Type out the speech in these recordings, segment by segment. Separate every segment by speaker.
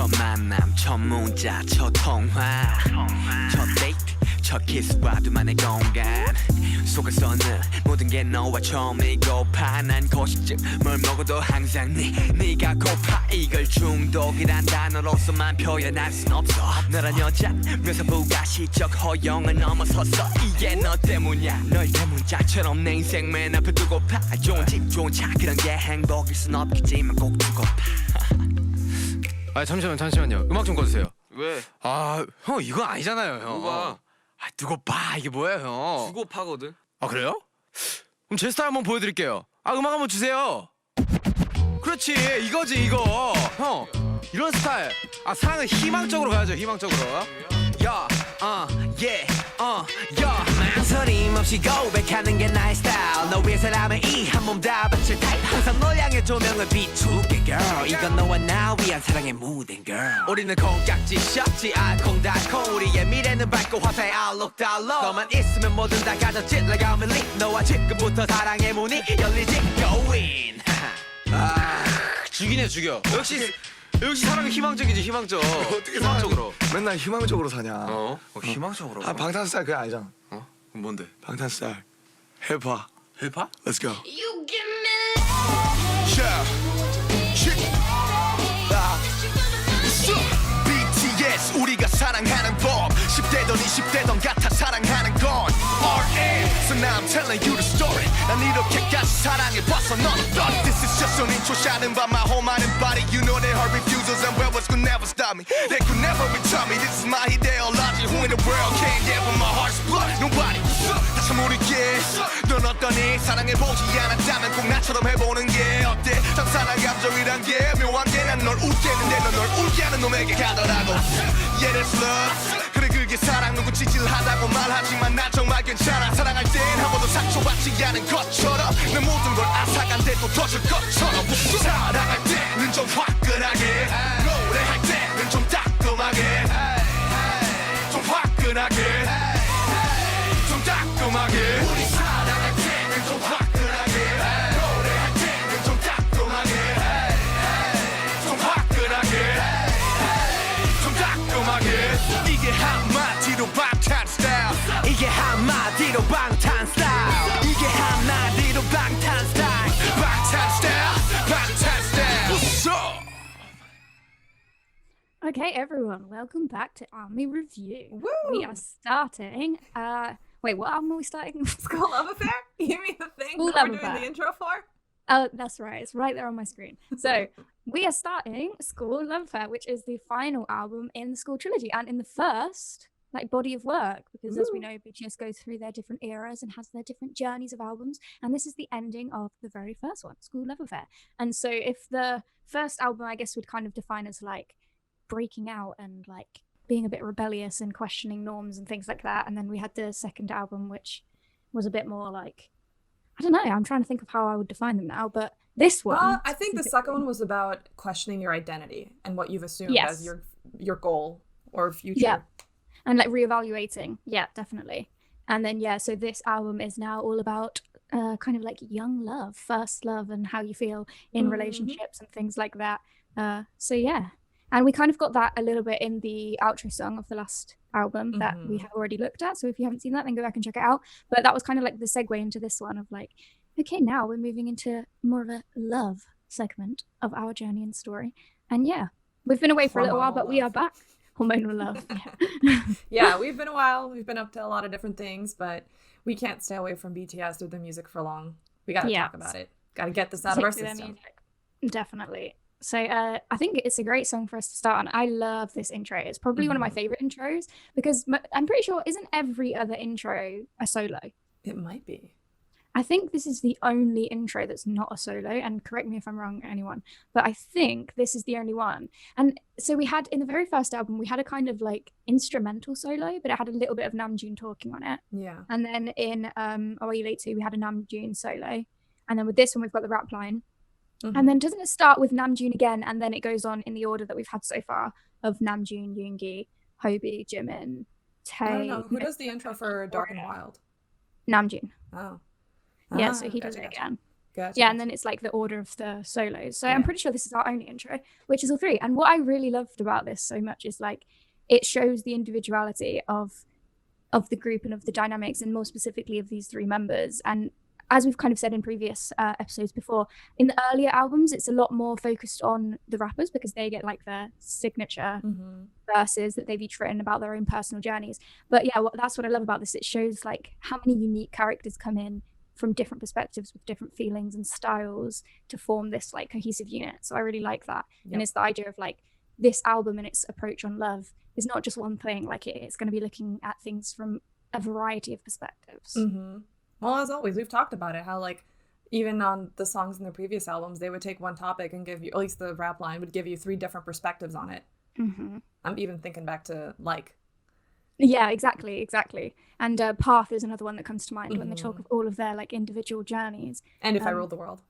Speaker 1: 첫 만남 첫 문자 첫 통화 첫 데이트 첫 키스와 둘만의 공간 속에서는 모든 게 너와 처음이고파 난 고식증 뭘 먹어도 항상 네가 고파 이걸 중독이란 단어로서만 표현할 순 없어 너란 여잔 묘사부가 시적 허용을 넘어섰어 이게 너 때문이야 널 대문자처럼 내 인생 맨 앞에 두고파 좋은 집 좋은 차 그런 게 행복일 순 없겠지만 꼭 두고파
Speaker 2: 아 잠시만요. 음악 좀 꺼주세요.
Speaker 1: 왜?
Speaker 2: 아 형 이건 아니잖아요 형.
Speaker 1: 뭐가?
Speaker 2: 아 두고 봐 이게 뭐예요 형?
Speaker 1: 두고 파거든.
Speaker 2: 아 그래요? 그럼 제 스타일 한번 보여드릴게요. 아 음악 한번 주세요. 그렇지 이거지 이거 형 이런 스타일. 아 사랑은 희망적으로 가야죠 희망적으로. 야,
Speaker 1: 망설임 없이 고백하는 게 나의 스타일 너 위해서라면 이 한 몸 다 바칠 타입 항상 널 향해 조명을 비추게 girl 이건 너와 나 위한 사랑의 무대인 girl 우리는 콩깍지 셔츠 알콩달콩 우리의 미래는 밝고 화사의 outlook 달러 너만 있으면 뭐든 다 가졌지 like I'm in league 너와 지금부터 사랑의 문이 열리지 go in
Speaker 2: 아 죽이네 죽여. 역시 사랑은 희망적이지 희망적.
Speaker 3: 어떻게
Speaker 2: 희망적으로.
Speaker 3: 맨날 희망적으로 사냐.
Speaker 2: 희망적으로.
Speaker 3: 아 방탄 스타일 그거 알잖아.
Speaker 2: 그럼 뭔데?
Speaker 3: 방탄 스타일 힙합.
Speaker 2: 힙합?
Speaker 3: Let's go.
Speaker 4: You give me
Speaker 3: BTS 우리가 사랑하는 법 10대던 20대던 같아 사랑하는 건 RM So now I'm telling you the story 난 이렇게까지 사랑해봤어 넌 어떠니 This is just an intro shining by my whole mind and body You know they heard refusals and rebels could never stop me They could never return me This is my ideology Who in the world can't get with my heart's blood Nobody 다시 모르게 넌 어떠니 사랑해보지 않았다면 꼭 나처럼 해보는 게 어때 장사랑 감정이란 게 묘한 게 난 널 웃게 했는데 넌 널 울게 하는 놈에게 가더라고 Yeah that's love 그래 그게 사랑 누구 찌질하다고 말하지만 난 정말 괜찮아 사랑할 땐 한 번도 상처받지 않은 것처럼 내 모든 걸 앗아간데도 더 줄 것처럼 사랑할 때는 좀 화끈하게 노래할 때는 좀 따끔하게 좀 화끈하게 좀 따끔하게 우리 사랑할 때는 좀 화끈하게 노래할 때는 좀 따끔하게 좀 화끈하게 좀 따끔하게 이게 한마디로 방탄 스타일 이게 한마디로 방탄 스타일 이게 한마디로 방탄 스타일 방탄 스타일 방탄 스타일 What's up?
Speaker 5: Okay, everyone, welcome back to Army Review.
Speaker 6: Woo!
Speaker 5: We are starting. Wait, what album are we starting?
Speaker 6: Skool Luv Affair? You mean the thing
Speaker 5: Skool
Speaker 6: that
Speaker 5: Luv
Speaker 6: we're doing
Speaker 5: Affair.
Speaker 6: the intro for?
Speaker 5: Oh, that's right. It's right there on my screen. So we are starting Skool Luv Affair, which is the final album in the Skool trilogy and in the first body of work, because as we know, BTS goes through their different eras and has their different journeys of albums, and this is the ending of the very first one, Skool Luv Affair. And so if the first album, I guess, would kind of define as like breaking out and like being a bit rebellious and questioning norms and things like that, and then we had the second album, which was a bit more like, I don't know, I'm trying to think of how I would define them now, but this one,
Speaker 6: Well, I think the second one was about questioning your identity and what you've assumed as your goal or future.
Speaker 5: Yeah. And like reevaluating. Yeah, definitely. And then, yeah, so this album is now all about kind of like young love, first love, and how you feel in relationships and things like that. So yeah. And we kind of got that a little bit in the outro song of the last album that we have already looked at. So if you haven't seen that, then go back and check it out. But that was kind of like the segue into this one of like, okay, now we're moving into more of a love segment of our journey and story. And yeah, we've been away for a little while, but we are back. Hormonal love.
Speaker 6: Yeah, we've been a while. We've been up to a lot of different things, but we can't stay away from BTS or their music for long. We got to talk about it. Got to get this out of our system.
Speaker 5: Definitely. So I think it's a great song for us to start on. I love this intro. It's probably one of my favorite intros because I'm pretty sure isn't every other intro a solo?
Speaker 6: It might be.
Speaker 5: I think this is the only intro that's not a solo, and correct me if I'm wrong, anyone, but I think this is the only one. And so we had, in the very first album, we had a kind of like instrumental solo, but it had a little bit of Namjoon talking on it.
Speaker 6: Yeah.
Speaker 5: And then in Are You Late To, we had a Namjoon solo. And then with this one, we've got the rap line. And then doesn't it start with Namjoon again, and then it goes on in the order that we've had so far of Namjoon, Yoongi, Hobi, Jimin, Tae.
Speaker 6: I don't know. Who does the intro for Dark and Wild?
Speaker 5: Namjoon.
Speaker 6: Oh.
Speaker 5: Yeah, so he does it again.
Speaker 6: Gotcha.
Speaker 5: Yeah, and then it's like the order of the solos. So I'm pretty sure this is our only intro, which is all three. And what I really loved about this so much is like it shows the individuality of the group and of the dynamics, and more specifically of these three members. And as we've kind of said in previous episodes before, in the earlier albums, it's a lot more focused on the rappers because they get like their signature verses that they've each written about their own personal journeys. But yeah, that's what I love about this. It shows like how many unique characters come in from different perspectives with different feelings and styles to form this like cohesive unit. So I really like that. And it's the idea of like this album and its approach on love is not just one thing. Like it's going to be looking at things from a variety of perspectives.
Speaker 6: Well, as always, we've talked about it, how like even on the songs in the previous albums, they would take one topic and give you, at least the rap line would give you 3 different perspectives on it. I'm even thinking back to like.
Speaker 5: Yeah, exactly. And Path is another one that comes to mind when they talk of all of their like individual journeys.
Speaker 6: And If I Ruled the World.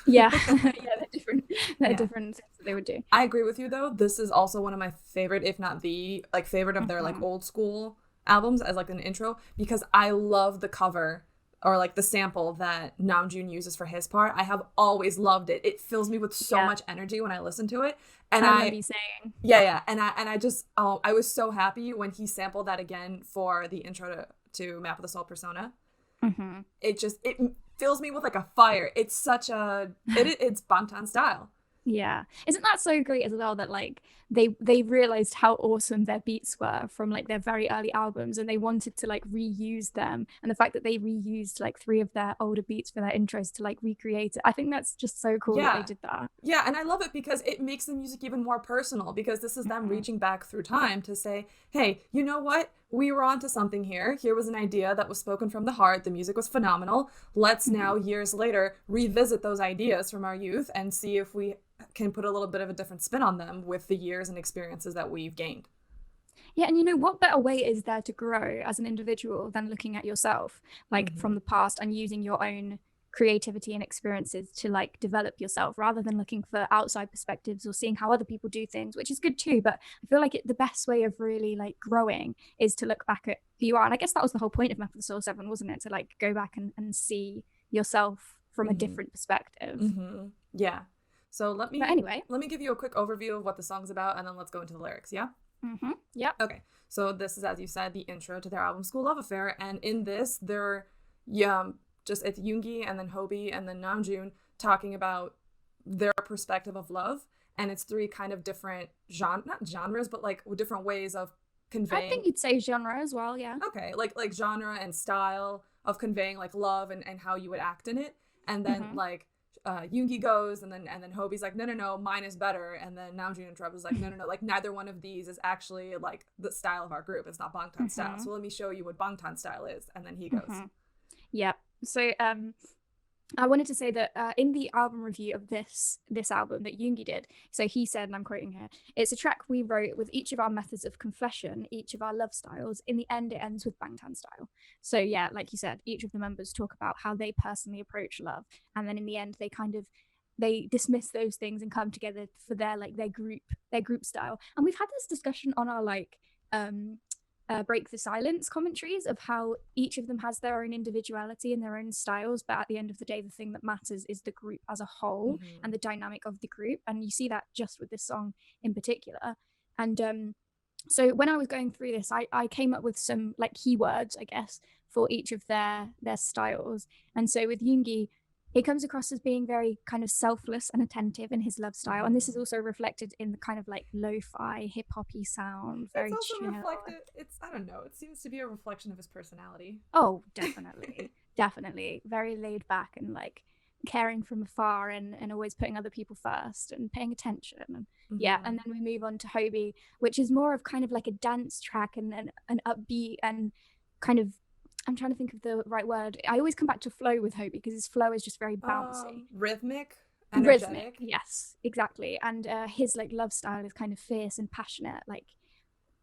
Speaker 5: Yeah, they're different. They're different things that they would do.
Speaker 6: I agree with you though. This is also one of my favorite, if not the like favorite of their like old school albums as like an intro, because I love the cover or like the sample that Namjoon uses for his part. I have always loved it. It fills me with so much energy when I listen to it. And
Speaker 5: I remember you saying.
Speaker 6: And I just I was so happy when he sampled that again for the intro to Map of the Soul Persona. It fills me with like a fire. It's such a it's Bangtan style.
Speaker 5: Yeah, isn't that so great as well that like they realized how awesome their beats were from like their very early albums, and they wanted to like reuse them, and the fact that they reused like 3 of their older beats for their intros to like recreate it, I think that's just so cool that they did that.
Speaker 6: Yeah, and I love it because it makes the music even more personal, because this is them reaching back through time to say, hey, you know what, we were onto something here was an idea that was spoken from the heart, the music was phenomenal, let's now years later revisit those ideas from our youth and see if we can put a little bit of a different spin on them with the years and experiences that we've gained.
Speaker 5: Yeah, and you know, what better way is there to grow as an individual than looking at yourself like from the past and using your own creativity and experiences to like develop yourself, rather than looking for outside perspectives or seeing how other people do things, which is good too, but I feel like the best way of really like growing is to look back at who you are. And I guess that was the whole point of Map of the Soul 7, wasn't it, to like go back and see yourself from a different perspective.
Speaker 6: Yeah. So let me give you a quick overview of what the song's about, and then let's go into the lyrics, yeah?
Speaker 5: Yep.
Speaker 6: Okay, so this is, as you said, the intro to their album Skool Luv Affair, and in this, they're, it's Yoongi and then Hobi and then Namjoon talking about their perspective of love, and it's 3 kind of different not genres, but like different ways of conveying.
Speaker 5: I think you'd say genre as well, yeah.
Speaker 6: Okay, like genre and style of conveying like love and how you would act in it, and then like Yoongi goes, and then Hobi's like, no, mine is better, and then Namjoon and Trub is like, no, like neither one of these is actually like the style of our group. It's not Bangtan style. So let me show you what Bangtan style is, and then he goes.
Speaker 5: Yep. So I wanted to say that in the album review of this album that Yoongi did, so he said, and I'm quoting here, "It's a track we wrote with each of our methods of confession, each of our love styles. In the end, it ends with Bangtan style." So yeah, like you said, each of the members talk about how they personally approach love, and then in the end, they dismiss those things and come together for their group style. And we've had this discussion on our like Break the Silence commentaries of how each of them has their own individuality and their own styles, but at the end of the day, the thing that matters is the group as a whole and the dynamic of the group. And you see that just with this song in particular. And so when I was going through this, I came up with some like keywords, I guess, for each of their styles. And so with Yoongi, he comes across as being very kind of selfless and attentive in his love style, and this is also reflected in the kind of like lo-fi hip-hoppy sound. Very
Speaker 6: it's also
Speaker 5: chill.
Speaker 6: reflected. It's, I don't know, it seems to be a reflection of his personality.
Speaker 5: Oh, definitely. Definitely very laid back and like caring from afar, and always putting other people first and paying attention. And yeah, and then we move on to Hobi, which is more of kind of like a dance track and an upbeat and kind of, I'm trying to think of the right word. I always come back to flow with Hobi because his flow is just very bouncy.
Speaker 6: Rhythmic, energetic.
Speaker 5: Rhythmic, yes, exactly. And his like love style is kind of fierce and passionate. Like,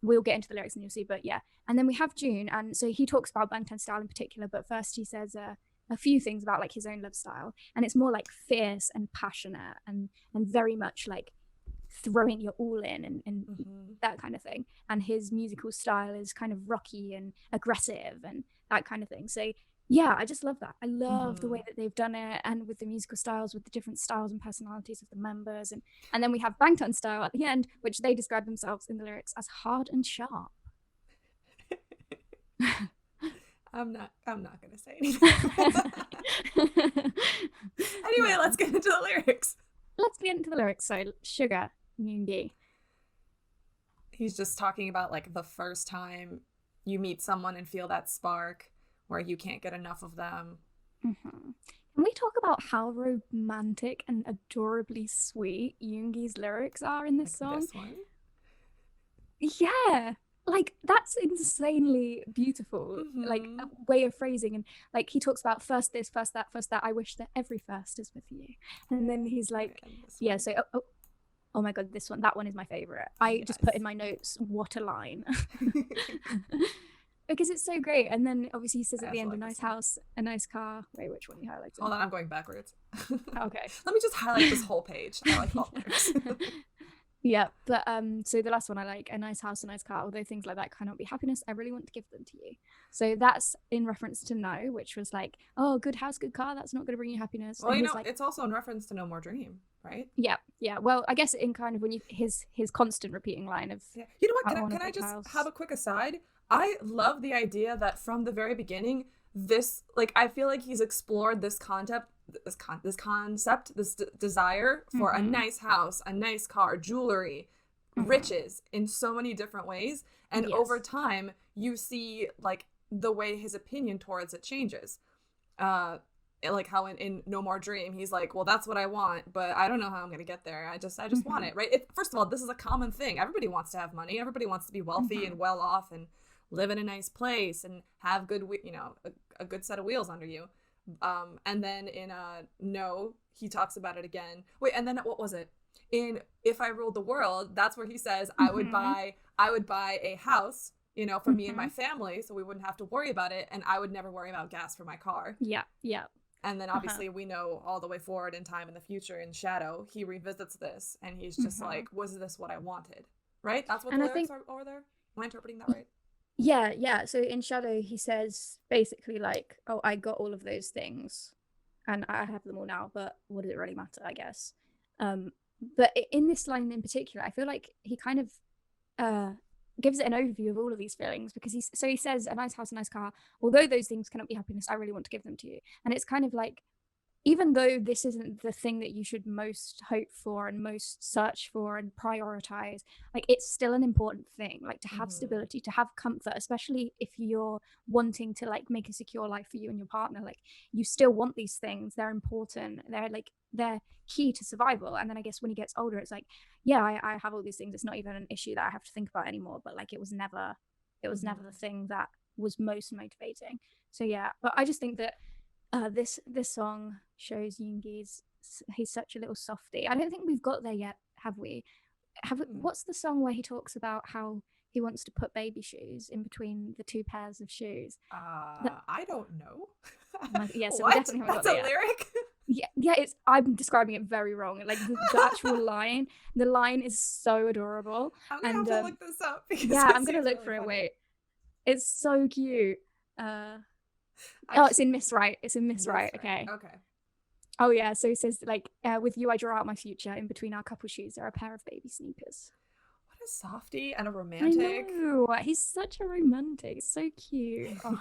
Speaker 5: we'll get into the lyrics and you'll see, but yeah. And then we have June, and so he talks about Bangtan style in particular, but first he says a few things about like his own love style, and it's more like fierce and passionate and very much like throwing your all in and that kind of thing. And his musical style is kind of rocky and aggressive and that kind of thing. So Yeah, I just love that. I love the way
Speaker 6: Mhm.
Speaker 5: that they've done it, and with the musical styles, with the different styles and personalities of the members, and then we have Bangtan style at the end, which they describe themselves in the lyrics as hard and sharp.
Speaker 6: I'm not gonna say anything. Anyway,
Speaker 5: Yeah.
Speaker 6: let's get into the lyrics.
Speaker 5: Let's get into the lyrics. So, Sugar, Yoongi.
Speaker 6: He's just talking about like the first time you meet someone and feel that spark where you can't get enough of them.
Speaker 5: Mhm. Can we talk about how romantic and adorably sweet Yoongi's lyrics are in this
Speaker 6: Like
Speaker 5: song?
Speaker 6: this one.
Speaker 5: Yeah, like that's insanely beautiful, like a
Speaker 6: Mhm.
Speaker 5: way of phrasing. And like he talks about first this, first that, first that. I wish that every first is with you. And then he's like,
Speaker 6: And this
Speaker 5: yeah,
Speaker 6: one.
Speaker 5: so oh my God, that one is my favorite. I just put in
Speaker 6: Yes.
Speaker 5: my notes, what a line. Because it's so great. And then obviously he says
Speaker 6: I
Speaker 5: at the
Speaker 6: also
Speaker 5: end, a
Speaker 6: like
Speaker 5: nice
Speaker 6: this one.
Speaker 5: house, a nice car. Wait, which one he highlights?
Speaker 6: Hold on, I'm going backwards.
Speaker 5: Okay.
Speaker 6: Let me just highlight this whole page. I like all lyrics.
Speaker 5: Yeah, but so the last one I like, a nice house, a nice car, although things like that cannot be happiness, I really want to give them to you. So that's in reference to No, which was like, oh, good house, good car, that's not going to bring you happiness.
Speaker 6: Well,
Speaker 5: And
Speaker 6: you
Speaker 5: he's
Speaker 6: know,
Speaker 5: like,
Speaker 6: it's also in reference to No More Dream, right?
Speaker 5: yeah, yeah. Well, I guess in kind of when you his constant repeating line of,
Speaker 6: Yeah. You know what?
Speaker 5: I
Speaker 6: Can
Speaker 5: want a
Speaker 6: I
Speaker 5: big
Speaker 6: just
Speaker 5: house.
Speaker 6: have a quick aside? I love the idea that from the very beginning, this like I feel like he's explored this concept, this desire for a
Speaker 5: Mhm.
Speaker 6: nice house, a nice car, jewelry, riches in so many different ways, and over
Speaker 5: Yes.
Speaker 6: time you see like the way his opinion towards it changes. Like how in No More Dream he's like, well, that's what I want, but I don't know how I'm gonna get there. I just want it, right? First of all, this is a common thing. Everybody wants to have money, everybody wants to be wealthy and well off and live in a nice place and have good a good set of wheels under you. And then in No, he talks about it again. Wait, and then what was it? In If I Ruled the World, that's where he says, I would buy a house, for me and my family, so we wouldn't have to worry about it, and I would never worry about gas for my car.
Speaker 5: Yeah, yeah.
Speaker 6: And then obviously we know all the way forward in time in the future in Shadow, he revisits this and he's just like, was this what I wanted? Right? That's what
Speaker 5: And
Speaker 6: the
Speaker 5: I
Speaker 6: lyrics
Speaker 5: think-
Speaker 6: are over there? Am I interpreting that right?
Speaker 5: Yeah, yeah. So in Shadow, he says basically like, oh, I got all of those things and I have them all now, but what does it really matter, I guess? But in this line in particular, I feel like he kind of gives it an overview of all of these feelings, because he says, a nice house, a nice car, although those things cannot be happiness, I really want to give them to you. And it's kind of like, even though this isn't the thing that you should most hope for and most search for and prioritize, like it's still an important thing, like to have stability, to have comfort, especially if you're wanting to like make a secure life for you and your partner. Like you still want these things, they're important, they're key to survival. And then I guess when he gets older, it's like, yeah, I have all these things, it's not even an issue that I have to think about anymore, but like it was never the thing that was most motivating. So yeah, but I just think that this song shows Yoongi's, he's such a little softie. I don't think we've got there yet, have we? What's the song where he talks about how he wants to put baby shoes in between the two pairs of shoes?
Speaker 6: I don't know.
Speaker 5: Yeah, so we
Speaker 6: What?
Speaker 5: definitely haven't got
Speaker 6: That's a
Speaker 5: there yet.
Speaker 6: lyric?
Speaker 5: Yeah, I'm describing it very wrong. Like the actual line, the line is so adorable.
Speaker 6: I'm gonna
Speaker 5: And
Speaker 6: have to look this up because
Speaker 5: yeah,
Speaker 6: it
Speaker 5: I'm gonna
Speaker 6: seems
Speaker 5: look
Speaker 6: really
Speaker 5: for it.
Speaker 6: funny.
Speaker 5: Wait, it's so cute. Oh, it's in Miss Right. It's in Miss Right. Okay.
Speaker 6: Okay.
Speaker 5: Oh yeah, so he says like, with you I draw out my future, in between our couple shoes there are a pair of baby sneakers.
Speaker 6: What a softie and a
Speaker 5: I
Speaker 6: romantic.
Speaker 5: know, he's such a romantic. It's so cute. Oh.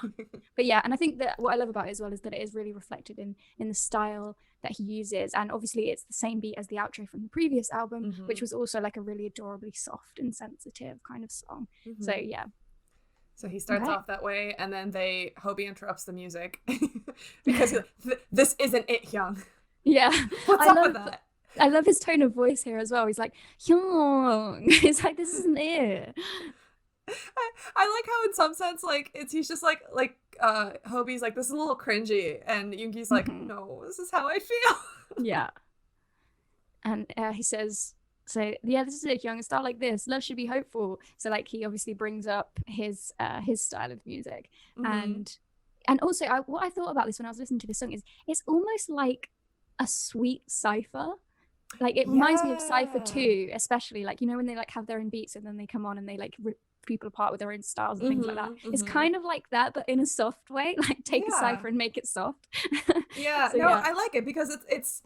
Speaker 5: But yeah, and I think that what I love about it as well is that it is really reflected in the style that he uses, and obviously it's the same beat as the outro from the previous album, which was also like a really adorably soft and sensitive kind of song. So yeah.
Speaker 6: So he starts
Speaker 5: Okay.
Speaker 6: off that way, and then Hobie interrupts the music because he's like, this isn't it, Young.
Speaker 5: Yeah.
Speaker 6: What's
Speaker 5: I
Speaker 6: up
Speaker 5: love
Speaker 6: with that?
Speaker 5: I love his tone of voice here as well. He's like, Young. It's like, this isn't it.
Speaker 6: I like how in some sense like he's just like Hobie's like, this is a little cringy, and Yoongi's like, no, this is how I feel.
Speaker 5: Yeah. And he says, so yeah, this is it, Young, a style like this, love should be hopeful. So like he obviously brings up his style of music. And also what I thought about this when I was listening to this song is it's almost like a sweet cipher. Like it reminds me of Cypher 2, especially like, you know, when they like have their own beats and then they come on and they like people apart with their own styles and things like that. It's
Speaker 6: mhm.
Speaker 5: kind of like that, but in a soft way. Like take a
Speaker 6: Yeah.
Speaker 5: cipher and make it soft.
Speaker 6: Yeah,
Speaker 5: So,
Speaker 6: no,
Speaker 5: yeah.
Speaker 6: I like it because it's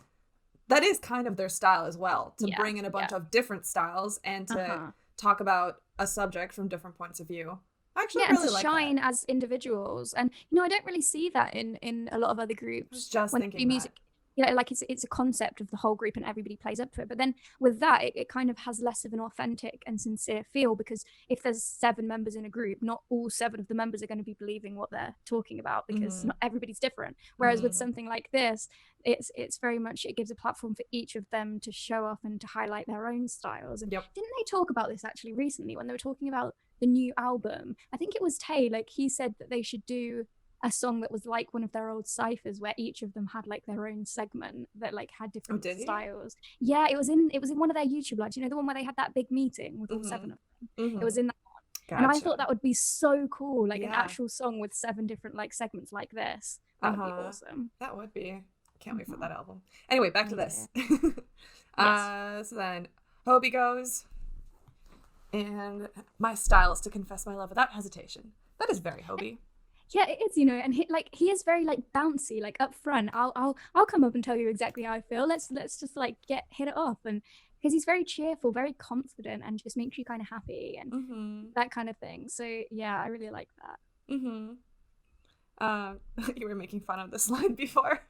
Speaker 6: that is kind of their style as well, to
Speaker 5: Yeah,
Speaker 6: bring in a bunch of different styles and to
Speaker 5: Uh-huh.
Speaker 6: talk about a subject from different points of view. I actually
Speaker 5: Yeah, and
Speaker 6: really
Speaker 5: to
Speaker 6: like
Speaker 5: shine
Speaker 6: that.
Speaker 5: as individuals. And I don't really see that in a lot of other
Speaker 6: I was
Speaker 5: groups
Speaker 6: just
Speaker 5: when they do
Speaker 6: thinking
Speaker 5: music. Like it's a concept of the whole group and everybody plays up to it. But then with that, it kind of has less of an authentic and sincere feel, because if there's 7 members in a group, not all 7 of the members are going to be believing what they're talking about, because not everybody's different. Whereas with something like this, it's very much, it gives a platform for each of them to show off and to highlight their own styles. And
Speaker 6: Yep.
Speaker 5: didn't they talk about this actually recently when they were talking about the new album? I think it was Tay, like he said that they should do a song that was like one of their old ciphers, where each of them had like their own segment that like had different
Speaker 6: did he?
Speaker 5: styles. Yeah, it was in one of their YouTube lives. The one where they had that big meeting with all 7 of them. It was in that one. And I thought that would be so cool, like an
Speaker 6: Yeah.
Speaker 5: actual song with 7 different like segments like this. That would be awesome.
Speaker 6: That would be. Can't wait for that album. Anyway, back to this. So then Hobie goes, and my style is to confess my love without hesitation. That is very Hobie.
Speaker 5: Yeah, it is, and he is very like bouncy, like up front. I'll come up and tell you exactly how I feel. Let's just like hit it off, and because he's very cheerful, very confident, and just makes you kind of happy and that kind of thing. So yeah, I really like that.
Speaker 6: You were making fun of this line before.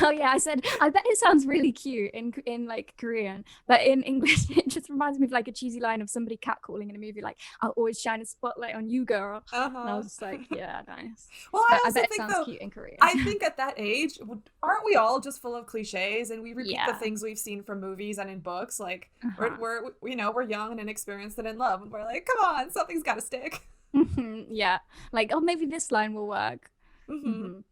Speaker 5: Oh yeah, I said I bet it sounds really cute in like Korean, but in English it just reminds me of like a cheesy line of somebody catcalling in a movie, like "I'll always shine a spotlight on you, girl." And I was just like, yeah, nice.
Speaker 6: Well,
Speaker 5: But
Speaker 6: I
Speaker 5: I
Speaker 6: also
Speaker 5: bet it
Speaker 6: think
Speaker 5: sounds
Speaker 6: though,
Speaker 5: cute in Korean.
Speaker 6: I think at that age, aren't we all just full of cliches and we repeat the
Speaker 5: Yeah.
Speaker 6: things we've seen from movies and in books? Like
Speaker 5: Uh-huh.
Speaker 6: we're young and inexperienced and in love, and we're like, come on, something's got to stick.
Speaker 5: Yeah, like, oh, maybe this line will work. So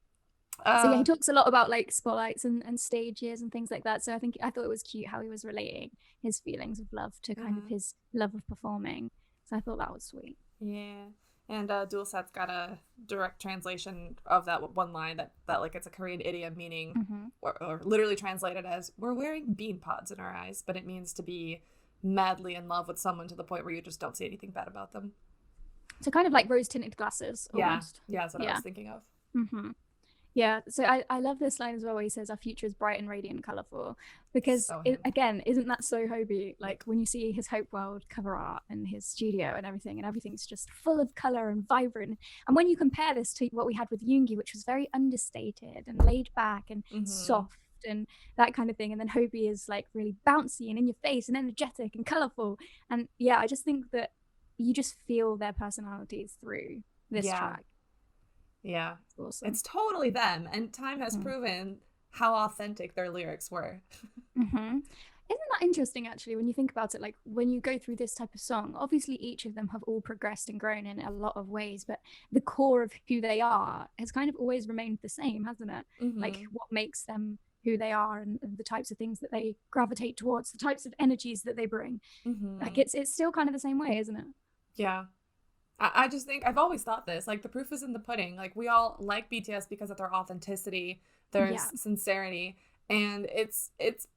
Speaker 5: yeah, he
Speaker 6: Uh,
Speaker 5: talks a lot about like spotlights and stages and things like that. So I thought it was cute how he was relating his feelings of love to kind of his love of performing. So I thought that was sweet.
Speaker 6: yeah. And Dulcet's got a direct translation of that one line that like it's a Korean idiom meaning, or literally translated as, we're wearing bean pods in our eyes, but it means to be madly in love with someone to the point where you just don't see anything bad about them.
Speaker 5: So kind of like rose tinted glasses almost.
Speaker 6: Yeah, that's what I was thinking of.
Speaker 5: Yeah, so I love this line as well where he says our future is bright and radiant and colourful, because
Speaker 6: So him.
Speaker 5: again, isn't that so Hobie? Like when you see his Hope World cover art and his studio and everything's just full of colour and vibrant. And when you compare this to what we had with Yoongi, which was very understated and laid back and soft and that kind of thing, and then Hobie is like really bouncy and in your face and energetic and colourful. And yeah, I just think that you just feel their personalities through this track.
Speaker 6: Yeah.
Speaker 5: It's awesome.
Speaker 6: It's totally them, and time has proven how authentic their lyrics were.
Speaker 5: Isn't that interesting actually when you think about it? Like when you go through this type of song, obviously each of them have all progressed and grown in a lot of ways, but the core of who they are has kind of always remained the same, hasn't it? Like what makes them who they are, and the types of things that they gravitate towards, the types of energies that they bring. Like it's still kind of the same way, isn't it?
Speaker 6: Yeah. I just think, I've always thought this, like the proof is in the pudding. Like we all like BTS because of their authenticity, their sincerity, and it's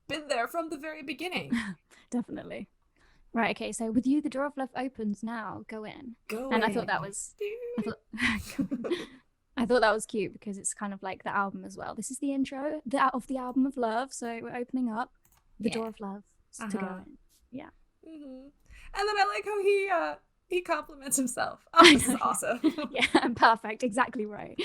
Speaker 6: been there from the very beginning.
Speaker 5: Definitely. Right, okay, so with you the door of love opens now. Go in. And I thought that was I thought that was cute because it's kind of like the album as well. This is the intro of the album of love, so we're opening up the door of love to go in. Yeah.
Speaker 6: And then I like how he compliments himself. Oh, this is awesome.
Speaker 5: Yeah, and perfect. Exactly right.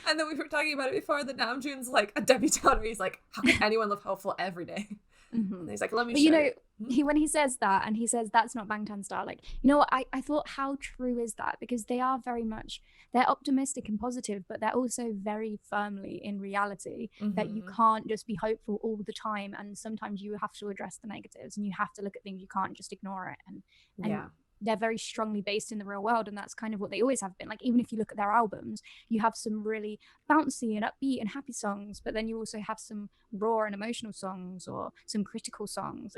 Speaker 6: And then we were talking about it before, that Namjoon's like a debutante, where he's like, how can anyone live hopeful every day? And he's like, let me
Speaker 5: But
Speaker 6: show you.
Speaker 5: when he says that, and he says that's not Bangtan style, like, you know what, I thought, how true is that? Because they are very much, they're optimistic and positive, but they're also very firmly in reality that you can't just be hopeful all the time, and sometimes you have to address the negatives and you have to look at things, you can't just ignore it. And they're very strongly based in the real world, and that's kind of what they always have been. Like even if you look at their albums, you have some really bouncy and upbeat and happy songs, but then you also have some raw and emotional songs or some critical songs,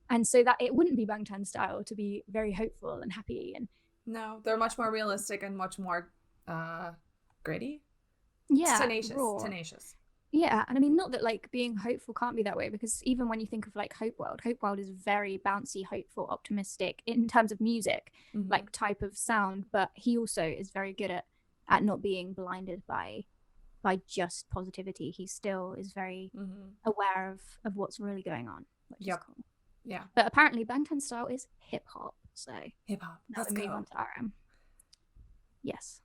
Speaker 5: and so that it wouldn't be Bangtan style to be very hopeful and happy. And
Speaker 6: No, they're much more realistic and much more gritty.
Speaker 5: yeah,
Speaker 6: Tenacious.
Speaker 5: raw.
Speaker 6: Tenacious.
Speaker 5: Yeah, and I mean, not that like being hopeful can't be that way, because even when you think of like Hope World is very bouncy, hopeful, optimistic in terms of music, like type of sound, but he also is very good at not being blinded by just positivity. He still is very aware of what's really going on, which is cool.
Speaker 6: Yeah.
Speaker 5: But apparently Bangtan style is hip hop, so
Speaker 6: Hip hop.
Speaker 5: let's
Speaker 6: Let's
Speaker 5: move
Speaker 6: go.
Speaker 5: on to RM. Yes.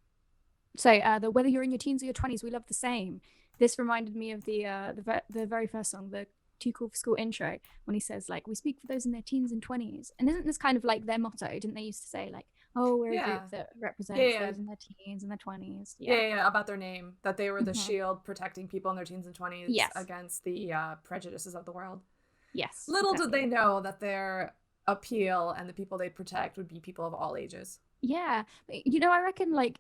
Speaker 5: So the whether you're in your teens or your 20s, we love the same. This reminded me of the very first song, the Too Cool for School intro, when he says like, we speak for those in their teens and 20s. And isn't this kind of like their motto? Didn't they used to say like, oh, we're a group that represents those in their teens and their 20s?
Speaker 6: Yeah, about their name, that they were the shield protecting people in their teens and 20s against the prejudices of the world.
Speaker 5: Yes.
Speaker 6: Little did they know that their appeal and the people they'd protect would be people of all ages.
Speaker 5: Yeah. But, you know, I reckon like,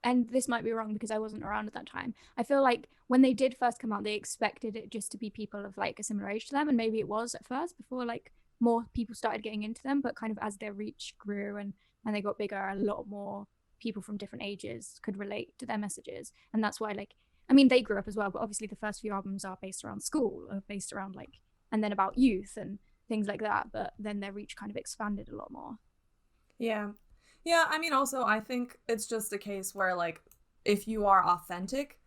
Speaker 5: and this might be wrong because I wasn't around at that time, I feel like when they did first come out, they expected it just to be people of like a similar age to them, and maybe it was at first before like more people started getting into them, but kind of as their reach grew and they got bigger, a lot more people from different ages could relate to their messages. And that's why, like, I mean, they grew up as well, but obviously the first few albums are based around school, or based around like, and then about youth and things like that, but then their reach kind of expanded a lot more.
Speaker 6: Yeah, I mean, also, I think it's just a case where, like, if you are authentic,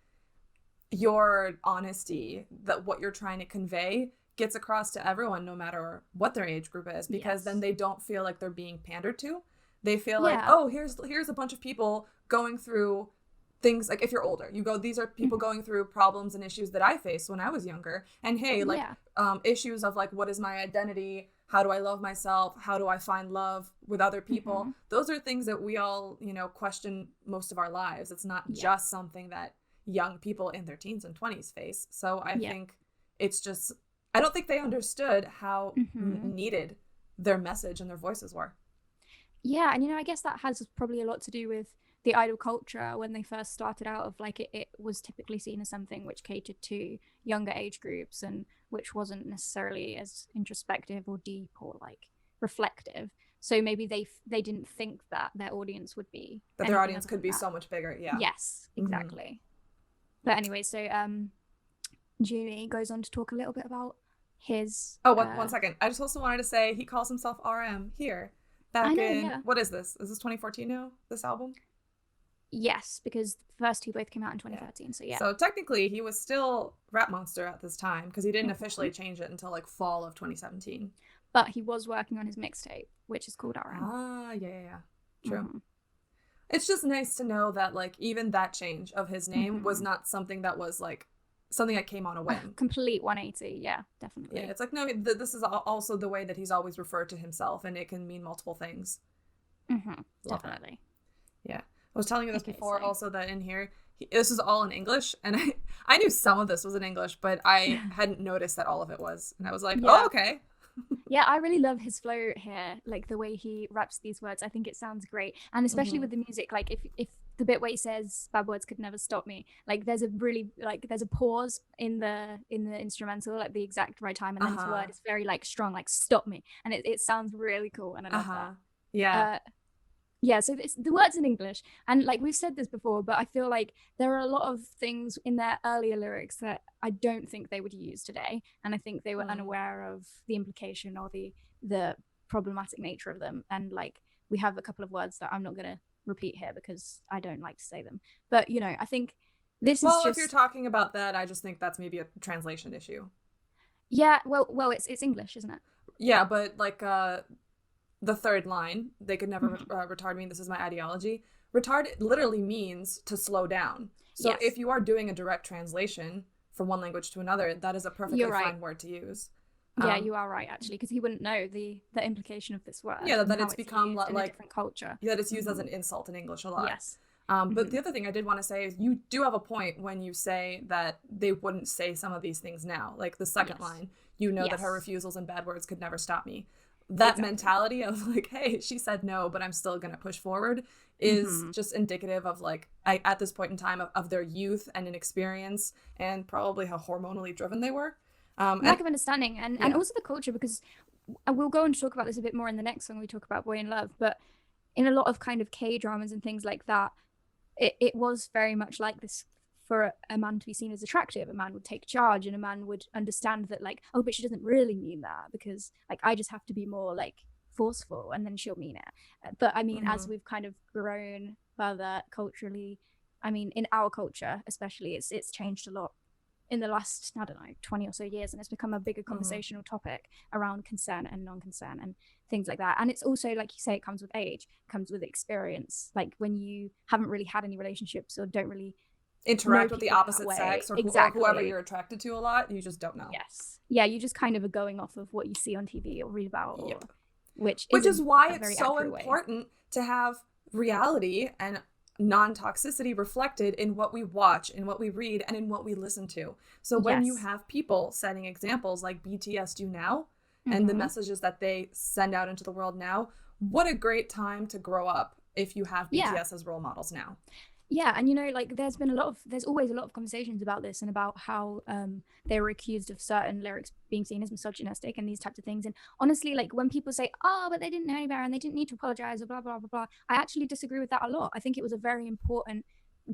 Speaker 6: your honesty, that what you're trying to convey gets across to everyone, no matter what their age group is, because then they don't feel like they're being pandered to. They feel like, oh, here's a bunch of people going through things, like if you're older, you go, these are people going through problems and issues that I faced when I was younger. And hey, like issues of like, what is my identity? How do I love myself? How do I find love with other people? Those are things that we all, you know, question most of our lives. It's not just something that young people in their teens and 20s face. So I think it's just, I don't think they understood how needed their message and their voices were.
Speaker 5: Yeah, and you know, I guess that has probably a lot to do with the idol culture when they first started out, of like it was typically seen as something which catered to younger age groups and which wasn't necessarily as introspective or deep or like reflective. So maybe they didn't think that their audience would be,
Speaker 6: that their audience could be so much bigger.
Speaker 5: Yes, exactly. But anyway, so Jimmy goes on to talk a little bit about his
Speaker 6: one second, I just also wanted to say he calls himself RM here back what is this 2014 now, this album?
Speaker 5: Yes, because the first two both came out in 2013.
Speaker 6: So technically he was still Rap Monster at this time, because he didn't officially change it until like fall of 2017.
Speaker 5: But he was working on his mixtape, which is called RM.
Speaker 6: True. It's just nice to know that like even that change of his name was not something that was like something that came on a whim.
Speaker 5: Complete 180. Yeah, definitely.
Speaker 6: Yeah, it's like, no, this is also the way that he's always referred to himself, and it can mean multiple things.
Speaker 5: Definitely.
Speaker 6: Yeah. I was telling you this before also, that in here, this is all in English, and I knew some of this was in English, but I hadn't noticed that all of it was. And I was like, oh, okay.
Speaker 5: Yeah, I really love his flow here, like the way he raps these words. I think it sounds great. And especially with the music, like if the bit where he says bad words could never stop me, like there's a pause in the instrumental at the exact right time, and then his word is very like strong, like stop me, and it sounds really cool, and I love that. Yeah, so the words in English, and like we've said this before, but I feel like there are a lot of things in their earlier lyrics that I don't think they would use today, and I think they were unaware of the implication or the problematic nature of them. And like we have a couple of words that I'm not going to repeat here because I don't like to say them, but you know, I think this is just...
Speaker 6: if you're talking about that, I just think that's maybe a translation issue.
Speaker 5: Yeah, well it's English, isn't it?
Speaker 6: Yeah, but like the third line, they could never retard me, this is my ideology. Retard literally means to slow down. So if you are doing a direct translation from one language to another, that is a perfectly fine word to use.
Speaker 5: Yeah, you are right, actually, because he wouldn't know the implication of this word.
Speaker 6: Yeah, that it's become like
Speaker 5: a different culture.
Speaker 6: Yeah, that it's used as an insult in English a lot.
Speaker 5: Yes.
Speaker 6: But the other thing I did want to say is you do have a point when you say that they wouldn't say some of these things now. Like the second line, you know that her refusals and bad words could never stop me. That mentality of like, hey, she said no, but I'm still going to push forward is just indicative of like, at this point in time of their youth and inexperience, and probably how hormonally driven they were.
Speaker 5: Lack of understanding and also the culture, because we'll go on to talk about this a bit more in the next song we talk about Boy in Love, but in a lot of kind of K-dramas and things like that, it was very much like this for a man to be seen as attractive, a man would take charge, and a man would understand that like, oh, but she doesn't really mean that, because like I just have to be more like forceful and then she'll mean it. But I mean, as we've kind of grown further culturally, I mean, in our culture especially, it's changed a lot in the last, I don't know, 20 or so years, and it's become a bigger conversational topic around consent and non-consent and things like that. And it's also, like you say, it comes with age, comes with experience. Like when you haven't really had any relationships or don't really
Speaker 6: interact with the opposite sex or whoever you're attracted to a lot, you just don't know.
Speaker 5: Yes. Yeah, you just kind of are going off of what you see on TV or read about, or, which
Speaker 6: is why it's so important to have reality and non-toxicity reflected in what we watch, in what we read, and in what we listen to. So when you have people setting examples like BTS do now, and the messages that they send out into the world now, what a great time to grow up if you have BTS as role models now.
Speaker 5: Yeah, and you know, like there's always a lot of conversations about this and about how they were accused of certain lyrics being seen as misogynistic and these types of things. And honestly, like when people say, oh, but they didn't know any better and they didn't need to apologize or blah, blah, blah, blah, I actually disagree with that a lot. I think it was a very important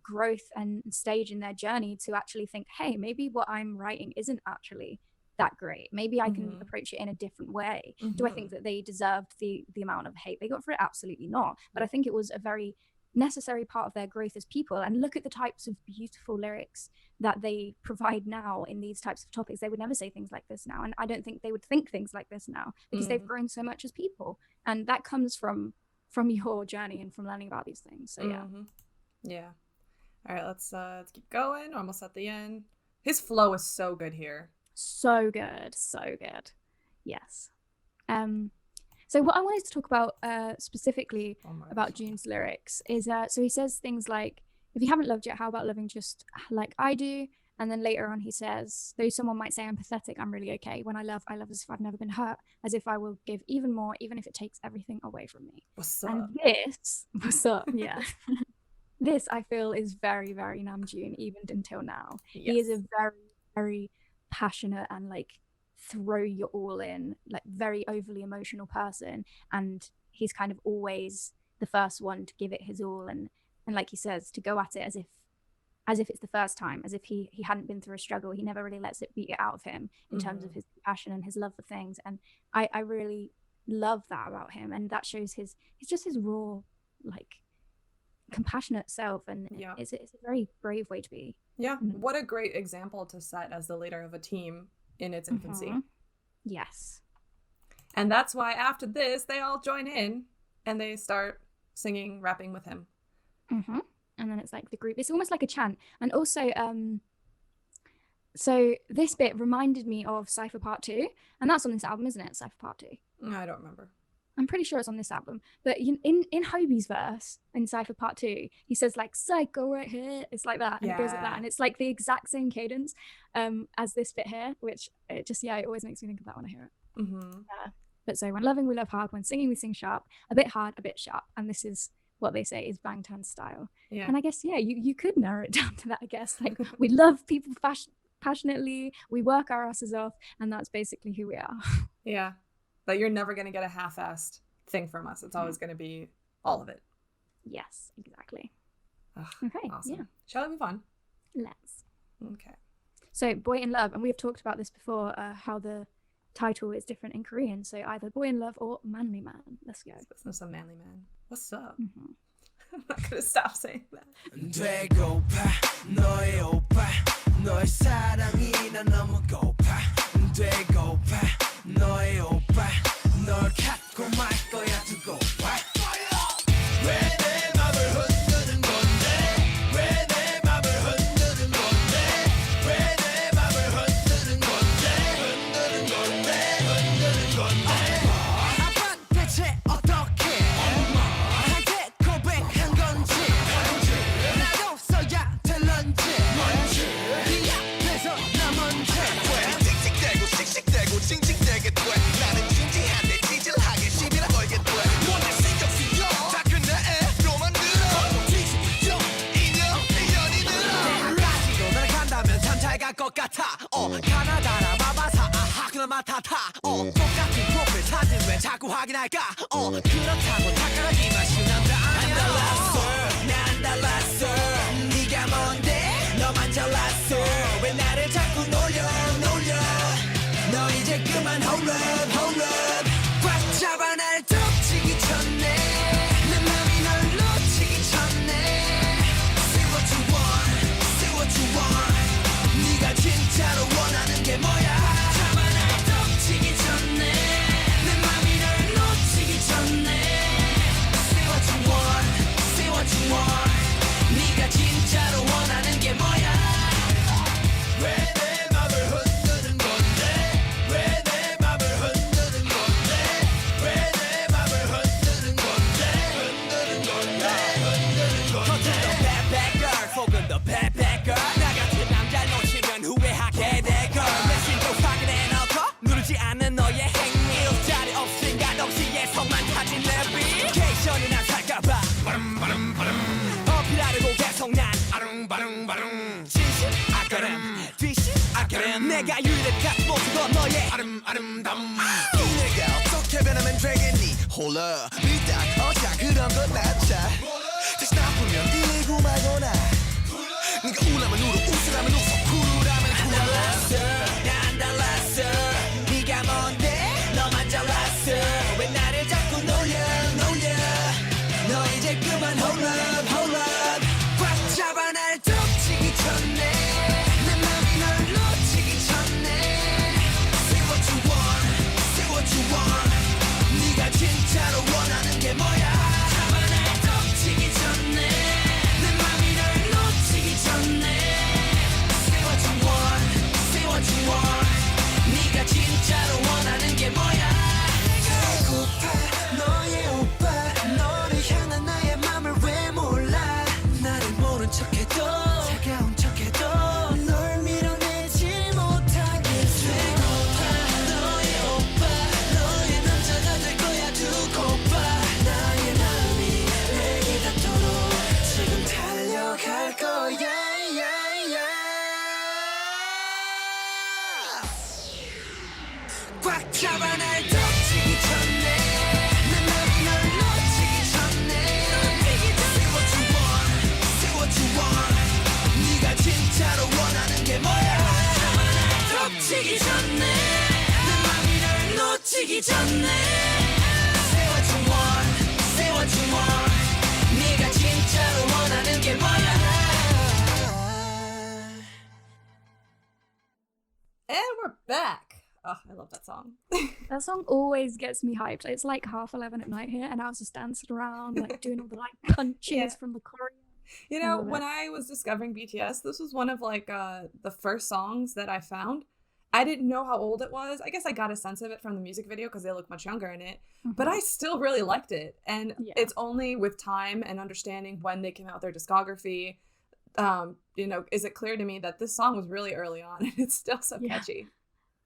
Speaker 5: growth and stage in their journey to actually think, hey, maybe what I'm writing isn't actually that great. Maybe I can approach it in a different way. Do I think that they deserved the amount of hate they got for it? Absolutely not. But I think it was a very necessary part of their growth as people. And look at the types of beautiful lyrics that they provide now in these types of topics. They would never say things like this now, and I don't think they would think things like this now, because they've grown so much as people, and that comes from your journey and from learning about these things. So yeah.
Speaker 6: All right, let's keep going. Almost at the end. His flow is so good here.
Speaker 5: So good. Yes. So what I wanted to talk about specifically about June's lyrics is so he says things like, if you haven't loved yet, how about loving just like I do? And then later on he says, though someone might say I'm pathetic, I'm really okay. When I love as if I've never been hurt, as if I will give even more, even if it takes everything away from me.
Speaker 6: What's up?
Speaker 5: And this, what's up? Yeah. This I feel is very, very Namjoon even until now.
Speaker 6: Yes.
Speaker 5: He is a very, very passionate and like throw your all in, like very overly emotional person, and he's kind of always the first one to give it his all, and like he says, to go at it as if it's the first time, as if he hadn't been through a struggle. He never really lets it beat it out of him in terms of his passion and his love for things, and I really love that about him, and that shows his raw, like, compassionate self, and it's a very brave way to be.
Speaker 6: What a great example to set as the leader of a team in its infancy.
Speaker 5: Yes.
Speaker 6: And that's why after this they all join in and they start singing, rapping with him.
Speaker 5: And then it's like the group, it's almost like a chant. And also so this bit reminded me of Cypher Part 2, and that's on this album, isn't it? Cypher Part 2.
Speaker 6: I don't remember.
Speaker 5: I'm pretty sure it's on this album. But in Hobie's verse in Cypher Part 2, he says like psycho right here. It's like that, and it goes like that, and it's like the exact same cadence as this bit here, which it always makes me think of that when I hear it. But so when loving we love hard, when singing we sing sharp, a bit hard, a bit sharp, and this is what they say is Bangtan style. And I guess you could narrow it down to that. I guess like we love people passionately, we work our asses off, and that's basically who we are.
Speaker 6: But you're never going to get a half-assed thing from us. It's always going to be all of it.
Speaker 5: Yes, exactly.
Speaker 6: Okay, awesome. Shall we move on?
Speaker 5: Let's.
Speaker 6: Okay.
Speaker 5: So, Boy in Love, and we have talked about this before, how the title is different in Korean. So either Boy in Love or Manly Man. Let's go.
Speaker 6: This is a manly man. What's up? I'm not going to stop saying that.
Speaker 1: 되고파 너의 오빠 너의 사랑이 난 너무 고파 되고파 너의 오빠 널 갖고 말 거야 두고 봐 왜 내 맘을 흔드는 건데 왜 내 맘을 흔드는 건데 왜 내 맘을 흔드는 건데 흔드는 건데 흔드는 건데 아빠 대체 어떻게 나한테 고백한 건지 나도 써야 될런지 네 앞에서 나 먼저 씩씩대고 씩씩대고 징징대게 돼 나는 진지한데 찌질하게 시비를 걸게 돼 뭔데 신경 쓰여 다 끝내로 만들어 뒤집죠 인연이 들어 나를 간다면 참 잘 갈 것 같아 가나다라 마바사 아하 그날 맡아타 똑같은 프로필 사진 왜 자꾸 확인할까 그렇다고 착각하기만 쉬운 남자 안 달랐어 난 달랐어 네가 뭔데 너만
Speaker 3: 뒤시 내가 유일한 모습은 너의 아름다움 이 내가 어떻게 변하면 되겠니 홀라 믿다 어자 그런 건 낫자 다시 나쁘면 이고 말거나 네가 울라면 울어 웃으라면 웃어 쿨하면 쿨 난 달랐어 네가 뭔데 너만 잘났어 왜 나를 자꾸 놀려 너 이제 그만 hold up 꽉 잡아 날 덮치기 전에 내 맘이 널 놓치기 전에 Say what you want 네가 진짜로 원하는 게 뭐야 잡아 날 덮치기 전에 내 맘이 널 놓치기 전에 Say what you want 네가 진짜로 원하는 게 뭐야 배고파 너의 오빠 너를 향한 나의 맘을 왜 몰라 나를 모른 척해도 차가운 척해도 널 밀어내지 못하겠어 배고파 너의 오빠 너의 남자가 될 거야 두고 봐 나의 마음이 내게 닿도록 지금 달려갈 거야 꽉 잡아 날 덮치기 전에 내 맘이 널 놓치기 전에 Say what you want 네가 진짜로 원하는 게 뭐야 잡아 날 덮치기 전에 내 맘이 널 놓치기 전에 Say what you want 네가 진짜로 원하는 게 뭐야
Speaker 6: And we're back. Oh, I love that song.
Speaker 5: That song always gets me hyped. It's like 11:30 at night here, and I was just dancing around, like doing all the like punches
Speaker 6: Yeah.
Speaker 5: from the choreo.
Speaker 6: You
Speaker 5: I
Speaker 6: know,
Speaker 5: love
Speaker 6: when
Speaker 5: it.
Speaker 6: I was discovering BTS, this was one of like the first songs that I found. I didn't know how old it was. I guess I got a sense of it from the music video because they look much younger in it. But I still really liked it. And
Speaker 5: Yeah.
Speaker 6: it's only with time and understanding when they came out with their discography, you know, is it clear to me that this song was really early on and it's still so
Speaker 5: Yeah.
Speaker 6: catchy.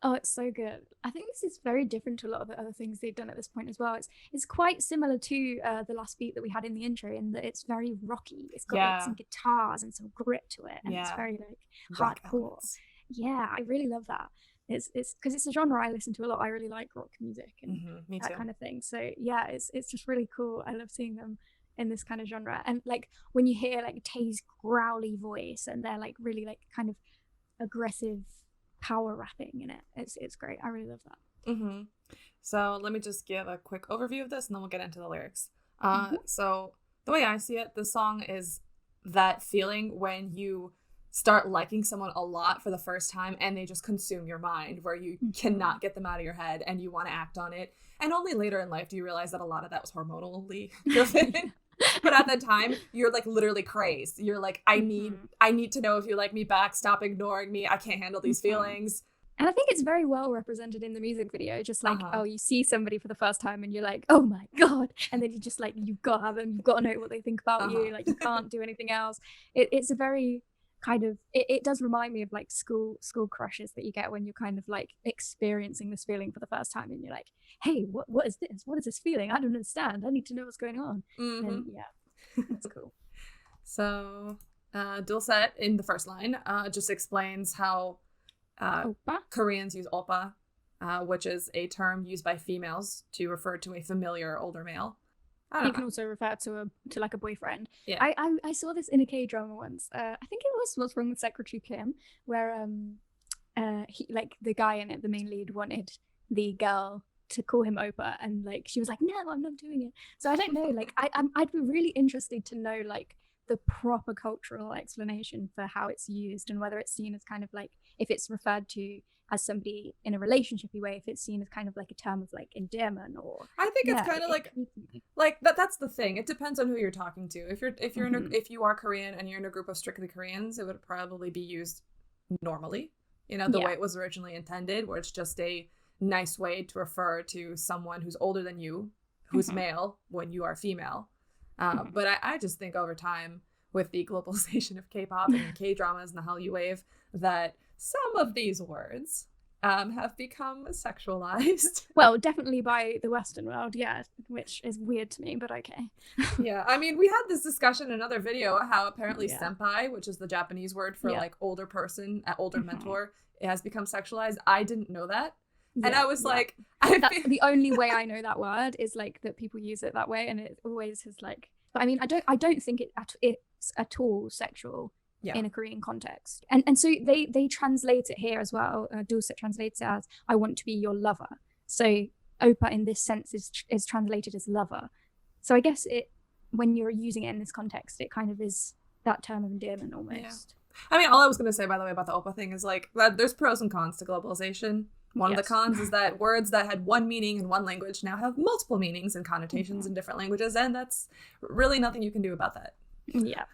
Speaker 5: Oh, it's so good. I think this is very different to a lot of the other things they've done at this point as well. It's quite similar to the last beat that we had in the intro in that it's very rocky. It's got
Speaker 6: Yeah.
Speaker 5: like some guitars and some grit to it, and it's
Speaker 6: Yeah.
Speaker 5: very like
Speaker 6: Rock
Speaker 5: hardcore.
Speaker 6: elements.
Speaker 5: Yeah, I really love that. It's because it's a genre I listen to a lot. I really like rock music and
Speaker 6: Me
Speaker 5: that
Speaker 6: too.
Speaker 5: kind of thing. So yeah, it's just really cool. I love seeing them in this kind of genre. And like when you hear like Tay's growly voice and they're like really like kind of aggressive power rapping in it, it's great. I really love that.
Speaker 6: So let me just give a quick overview of this and then we'll get into the lyrics. So the way I see it, the song is that feeling when you start liking someone a lot for the first time and they just consume your mind, where you cannot get them out of your head and you want to act on it. And only later in life do you realize that a lot of that was hormonally driven. But at the time, you're like literally crazed. You're like, I need to know if you like me back. Stop ignoring me. I can't handle these feelings.
Speaker 5: And I think it's very well represented in the music video. Just like, oh, you see somebody for the first time and you're like, oh my God. And then you just like, you've got to have them. You've got to know what they think about you. Like, you can't do anything else. It's a very kind of, it does remind me of like school crushes that you get when you're kind of like experiencing this feeling for the first time. And you're like, hey, what is this? What is this feeling? I don't understand. I need to know what's going on. And yeah, it's cool.
Speaker 6: So Dulcet in the first line just explains how
Speaker 5: Oppa?
Speaker 6: Koreans use oppa, which is a term used by females to refer to a familiar older male. I
Speaker 5: You
Speaker 6: don't
Speaker 5: can
Speaker 6: know.
Speaker 5: also refer to like a boyfriend.
Speaker 6: Yeah.
Speaker 5: I saw this in a K-drama once. I think it was What's Wrong with Secretary Kim, where he, like the guy in it, the main lead, wanted the girl to call him Oppa, and like she was like, no, I'm not doing it. So I don't know, like I'd be really interested to know like the proper cultural explanation for how it's used and whether it's seen as kind of like, if it's referred to as somebody in a relationshipy way, if it's seen as kind of like a term of like endearment, or
Speaker 6: I think it's
Speaker 5: yeah,
Speaker 6: kind of
Speaker 5: it-
Speaker 6: like that's the thing. It depends on who you're talking to. If you're if you are Korean and you're in a group of strictly Koreans, it would probably be used normally, you know, the
Speaker 5: Yeah.
Speaker 6: way it was originally intended, where it's just a nice way to refer to someone who's older than you, who's male when you are female. But I just think over time, with the globalization of K-pop and K-dramas and the Hallyu wave, that some of these words have become sexualized.
Speaker 5: Well, definitely by the Western world, yeah, which is weird to me, but okay.
Speaker 6: Yeah, I mean, we had this discussion in another video how apparently
Speaker 5: Yeah.
Speaker 6: senpai, which is the Japanese word for
Speaker 5: Yeah.
Speaker 6: like older person, older
Speaker 5: Mhm.
Speaker 6: mentor, it has become sexualized. I didn't know that. And
Speaker 5: Yeah,
Speaker 6: I was
Speaker 5: yeah.
Speaker 6: like, I
Speaker 5: That's
Speaker 6: feel-
Speaker 5: the only way I know that word is like that people use it that way, and it always is like. But I mean, I don't think it's at all sexual
Speaker 6: Yeah.
Speaker 5: in a Korean context, and so they translate it here as well. Dulcet translates it as "I want to be your lover." So oppa in this sense is translated as lover. So I guess when you're using it in this context, it kind of is that term of endearment almost.
Speaker 6: I mean, all I was going to say, by the way, about the oppa thing is like that there's pros and cons to globalization. One of the
Speaker 5: Yes.
Speaker 6: cons is that words that had one meaning in one language now have multiple meanings and connotations in different languages, and that's really nothing you can do about that.
Speaker 5: Yeah,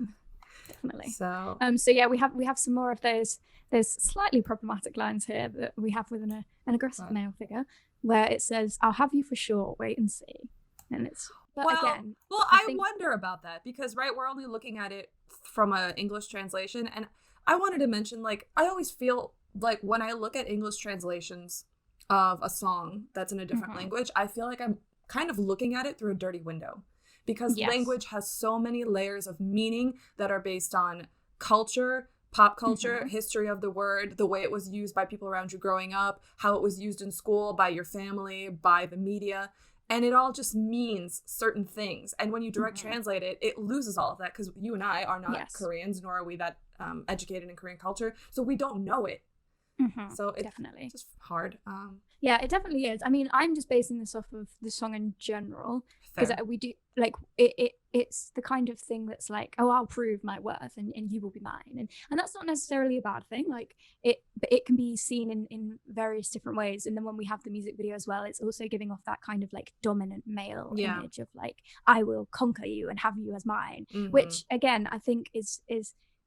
Speaker 5: definitely.
Speaker 6: So,
Speaker 5: So yeah, we have some more of those slightly problematic lines here that we have with an aggressive
Speaker 6: Right.
Speaker 5: male figure, where it says, "I'll have you for sure. Wait and see." And it's again, I
Speaker 6: I
Speaker 5: think-
Speaker 6: wonder about that because we're only looking at it from a English translation, and I wanted to mention like I always feel like when I look at English translations of a song that's in a different
Speaker 5: Mhm.
Speaker 6: language, I feel like I'm kind of looking at it through a dirty window because
Speaker 5: Yes.
Speaker 6: language has so many layers of meaning that are based on culture, pop culture,
Speaker 5: Mhm.
Speaker 6: history of the word, the way it was used by people around you growing up, how it was used in school, by your family, by the media. And it all just means certain things. And when you direct
Speaker 5: Mhm.
Speaker 6: translate it, it loses all of that because you and I are not
Speaker 5: Yes.
Speaker 6: Koreans, nor are we that educated in Korean culture. So we don't know it.
Speaker 5: Mhm,
Speaker 6: So it's
Speaker 5: definitely.
Speaker 6: just hard.
Speaker 5: Yeah, it definitely is. I mean, I'm just basing this off of the song in general because
Speaker 6: Fair.
Speaker 5: we do like it's the kind of thing that's like, oh, I'll prove my worth and you will be mine, and that's not necessarily a bad thing. Like but it can be seen in various different ways. And then when we have the music video as well, it's also giving off that kind of like dominant male
Speaker 6: Yeah.
Speaker 5: image of like, I will conquer you and have you as mine,
Speaker 6: Mhm.
Speaker 5: which again I think is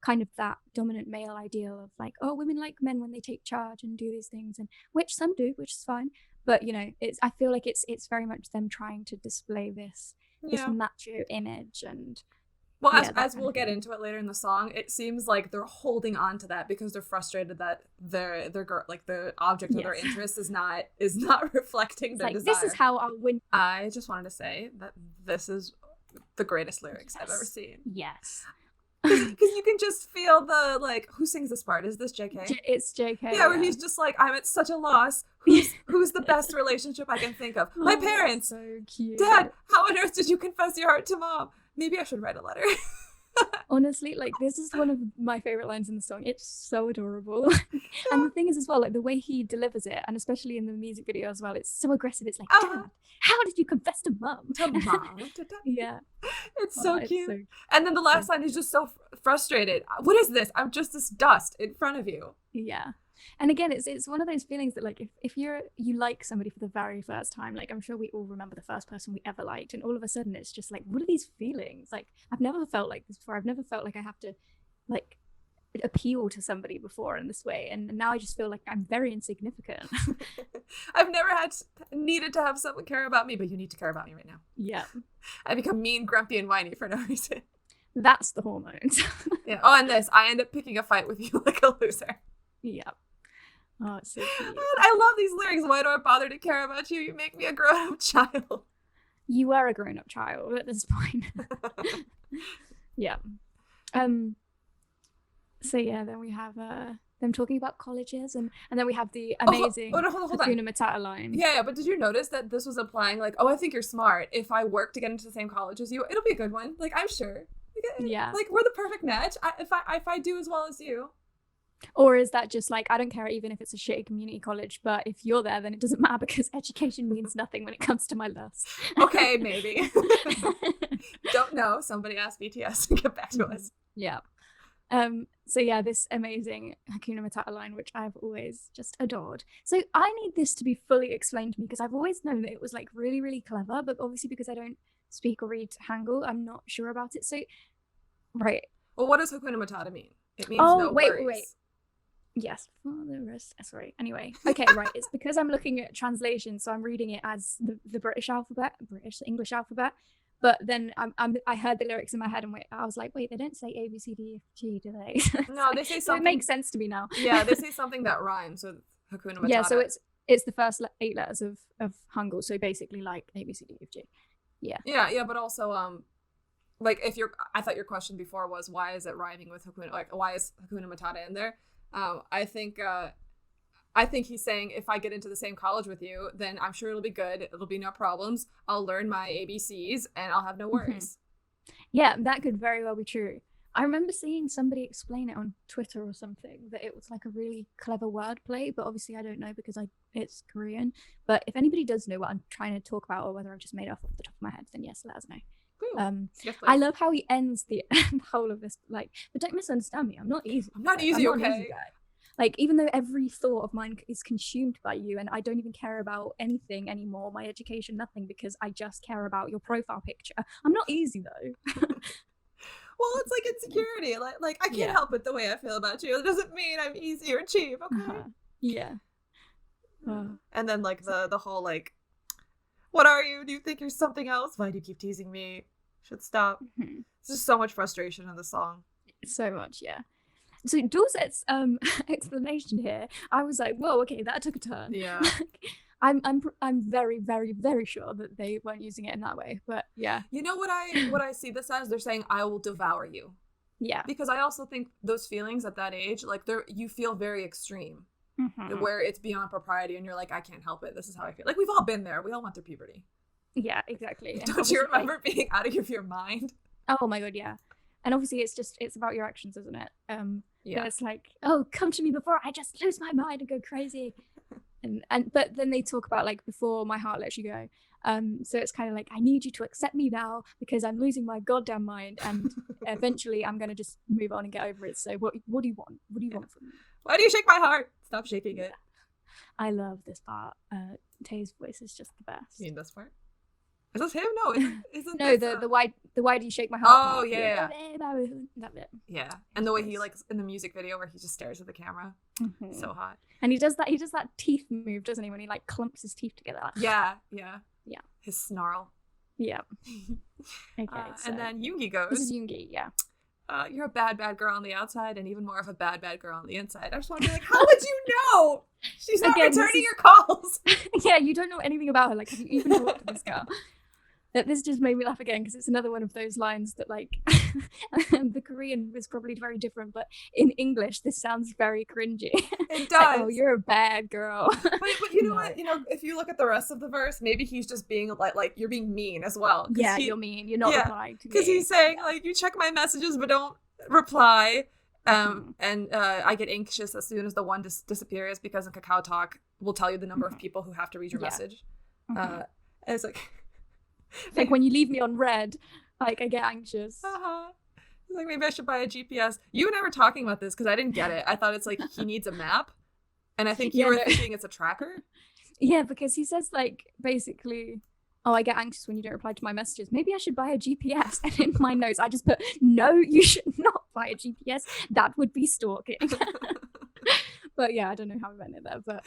Speaker 5: kind of that dominant male ideal of like, oh, women like men when they take charge and do these things, and which some do, which is fine. But you know, I feel like it's very much them trying to display this
Speaker 6: Yeah.
Speaker 5: macho image. And
Speaker 6: Well,
Speaker 5: yeah, that
Speaker 6: as
Speaker 5: kind
Speaker 6: we'll
Speaker 5: of
Speaker 6: get
Speaker 5: thing.
Speaker 6: into it later in the song, it seems like they're holding on to that because they're frustrated that their like the object of their
Speaker 5: Yes.
Speaker 6: interest is not reflecting
Speaker 5: It's
Speaker 6: their
Speaker 5: like,
Speaker 6: desire.
Speaker 5: this is how I'll win.
Speaker 6: I just wanted to say that this is the greatest lyrics I've ever
Speaker 5: Yes.
Speaker 6: seen.
Speaker 5: Yes.
Speaker 6: Because you can just feel the like, who sings this part? Is this JK?
Speaker 5: It's JK.
Speaker 6: Yeah, where he's just like, I'm at such a loss. Who's the best relationship I can think of? My
Speaker 5: Oh,
Speaker 6: parents.
Speaker 5: so cute.
Speaker 6: Dad, how on earth did you confess your heart to Mom? Maybe I should write a letter.
Speaker 5: Honestly, like, this is one of my favorite lines in the song. It's so adorable. And the thing is as well, like the way he delivers it, and especially in the music video as well, it's so aggressive. It's like,
Speaker 6: Uh-huh.
Speaker 5: Dad, how did you confess to Mum?
Speaker 6: To Mom.
Speaker 5: Yeah.
Speaker 6: It's so
Speaker 5: Oh,
Speaker 6: cute.
Speaker 5: so
Speaker 6: And then the last line is just so frustrated. What is this? I'm just this dust in front of you.
Speaker 5: Yeah. And again, it's one of those feelings that like if you like somebody for the very first time, like I'm sure we all remember the first person we ever liked, and all of a sudden it's just like, what are these feelings? Like I've never felt like this before. I've never felt like I have to like appeal to somebody before in this way, and now I just feel like I'm very insignificant.
Speaker 6: I've never needed to have someone care about me, but you need to care about me right now.
Speaker 5: Yeah.
Speaker 6: I become mean, grumpy, and whiny for no reason.
Speaker 5: That's the hormones.
Speaker 6: Yeah. Oh, and this, I end up picking a fight with you like a loser.
Speaker 5: Yeah. Oh, it's so cute.
Speaker 6: Man, I love these lyrics. Why do I bother to care about you? You make me a grown-up child.
Speaker 5: You were a grown-up child at this point. Yeah. So yeah, then we have them talking about colleges, and then we have the amazing
Speaker 6: hold on.
Speaker 5: Hakuna Matata line.
Speaker 6: Yeah, but did you notice that this was implying like, oh, I think you're smart. If I work to get into the same college as you, it'll be a good one. Like, I'm sure.
Speaker 5: Yeah.
Speaker 6: Like, we're the perfect match. If I do as well as you.
Speaker 5: Or is that just like, I don't care even if it's a shitty community college, but if you're there, then it doesn't matter because education means nothing when it comes to my lust.
Speaker 6: Okay, maybe. Don't know. Somebody ask BTS and get back to us.
Speaker 5: Yeah. So yeah, this amazing Hakuna Matata line, which I've always just adored. So I need this to be fully explained to me because I've always known that it was like really, really clever, but obviously because I don't speak or read Hangul, I'm not sure about it. So, right.
Speaker 6: Well, what does Hakuna Matata mean? It means
Speaker 5: Oh,
Speaker 6: no
Speaker 5: wait.
Speaker 6: worries.
Speaker 5: Yes, for the rest. Sorry. Anyway, okay, right. It's because I'm looking at translation, so I'm reading it as the British alphabet, English alphabet. But then I heard the lyrics in my head, and I was like, wait, they don't say A B C D E F G, do they?
Speaker 6: No, they say
Speaker 5: So it
Speaker 6: something.
Speaker 5: makes sense to me now.
Speaker 6: Yeah, they say something that rhymes with Hakuna Matata.
Speaker 5: Yeah, so it's the first 8 letters of Hangul, so basically like A B C D E F G.
Speaker 6: Yeah, but also like I thought your question before was why is it rhyming with Hakuna, like why is Hakuna Matata in there? I think he's saying if I get into the same college with you, then I'm sure it'll be good. It'll be no problems. I'll learn my ABCs and I'll have no worries.
Speaker 5: Yeah, that could very well be true. I remember seeing somebody explain it on Twitter or something, that it was like a really clever wordplay, but obviously I don't know because it's Korean. But if anybody does know what I'm trying to talk about or whether I've just made it off the top of my head, then yes, let us know.
Speaker 6: Yes,
Speaker 5: I love how he ends the whole of this, like, but don't misunderstand me, I'm not easy.
Speaker 6: I'm not easy,
Speaker 5: I'm not an
Speaker 6: okay?
Speaker 5: easy guy. Like, even though every thought of mine is consumed by you and I don't even care about anything anymore, my education, nothing, because I just care about your profile picture, I'm not easy though.
Speaker 6: Well, it's like insecurity. Like I can't help it the way I feel about you. It doesn't mean I'm easy or cheap, okay?
Speaker 5: Yeah.
Speaker 6: And then like the whole like, what are you? Do you think you're something else? Why do you keep teasing me? Should stop. There's just so much frustration in the song.
Speaker 5: So much, yeah. So Dorset's explanation here, I was like, whoa, okay, that took a turn.
Speaker 6: Yeah.
Speaker 5: I'm very, very, very sure that they weren't using it in that way. But yeah.
Speaker 6: You know what I see this as? They're saying I will devour you.
Speaker 5: Yeah.
Speaker 6: Because I also think those feelings at that age, like you feel very extreme. Where it's beyond propriety and you're like, I can't help it. This is how I feel. Like we've all been there. We all went through puberty.
Speaker 5: Yeah, exactly.
Speaker 6: Don't you remember being out of your mind?
Speaker 5: Oh my god, yeah. And obviously it's about your actions, isn't it?
Speaker 6: Yeah.
Speaker 5: It's like, oh, come to me before I just lose my mind and go crazy. And but then they talk about like before my heart lets you go. So it's kind of like, I need you to accept me now because I'm losing my goddamn mind and eventually I'm gonna just move on and get over it. So what do you want? What do you want from me?
Speaker 6: Why do you shake my heart? Stop shaking it.
Speaker 5: I love this part. Tay's voice is just the best.
Speaker 6: You mean this part? Is this him? No, isn't
Speaker 5: no,
Speaker 6: this,
Speaker 5: the why do you shake my heart?
Speaker 6: Oh
Speaker 5: part.
Speaker 6: yeah.
Speaker 5: That bit.
Speaker 6: Yeah, and the way he like in the music video where he just stares at the camera, so hot.
Speaker 5: And he does that teeth move, doesn't he? When he like clumps his teeth together.
Speaker 6: Yeah. His snarl.
Speaker 5: Yeah. Okay. So
Speaker 6: and then Yoongi goes.
Speaker 5: This is Yoongi, yeah.
Speaker 6: You're a bad girl on the outside, and even more of a bad girl on the inside. I just want to be like, how would you know? She's not returning your calls.
Speaker 5: Yeah, you don't know anything about her. Like, have you even talked to this girl? This just made me laugh again because it's another one of those lines that like the Korean was probably very different, but in English this sounds very cringy.
Speaker 6: It does.
Speaker 5: Like, oh, you're a bad girl.
Speaker 6: But you know what? You know, if you look at the rest of the verse, maybe he's just being like you're being mean as well.
Speaker 5: Yeah, you're mean. You're not replying to me.
Speaker 6: Because he's saying like you check my messages but don't reply. And I get anxious as soon as the one disappears because in Kakao Talk we'll tell you the number of people who have to read your message. And it's like.
Speaker 5: Like when you leave me on red, like I get anxious.
Speaker 6: It's like maybe I should buy a GPS. You and I were talking about this because I didn't get it. I thought it's like he needs a map, and I think you were thinking it's a tracker.
Speaker 5: Yeah, because he says like basically, oh, I get anxious when you don't reply to my messages. Maybe I should buy a GPS. And in my notes, I just put, no, you should not buy a GPS. That would be stalking. But yeah, I don't know how I went in there, but.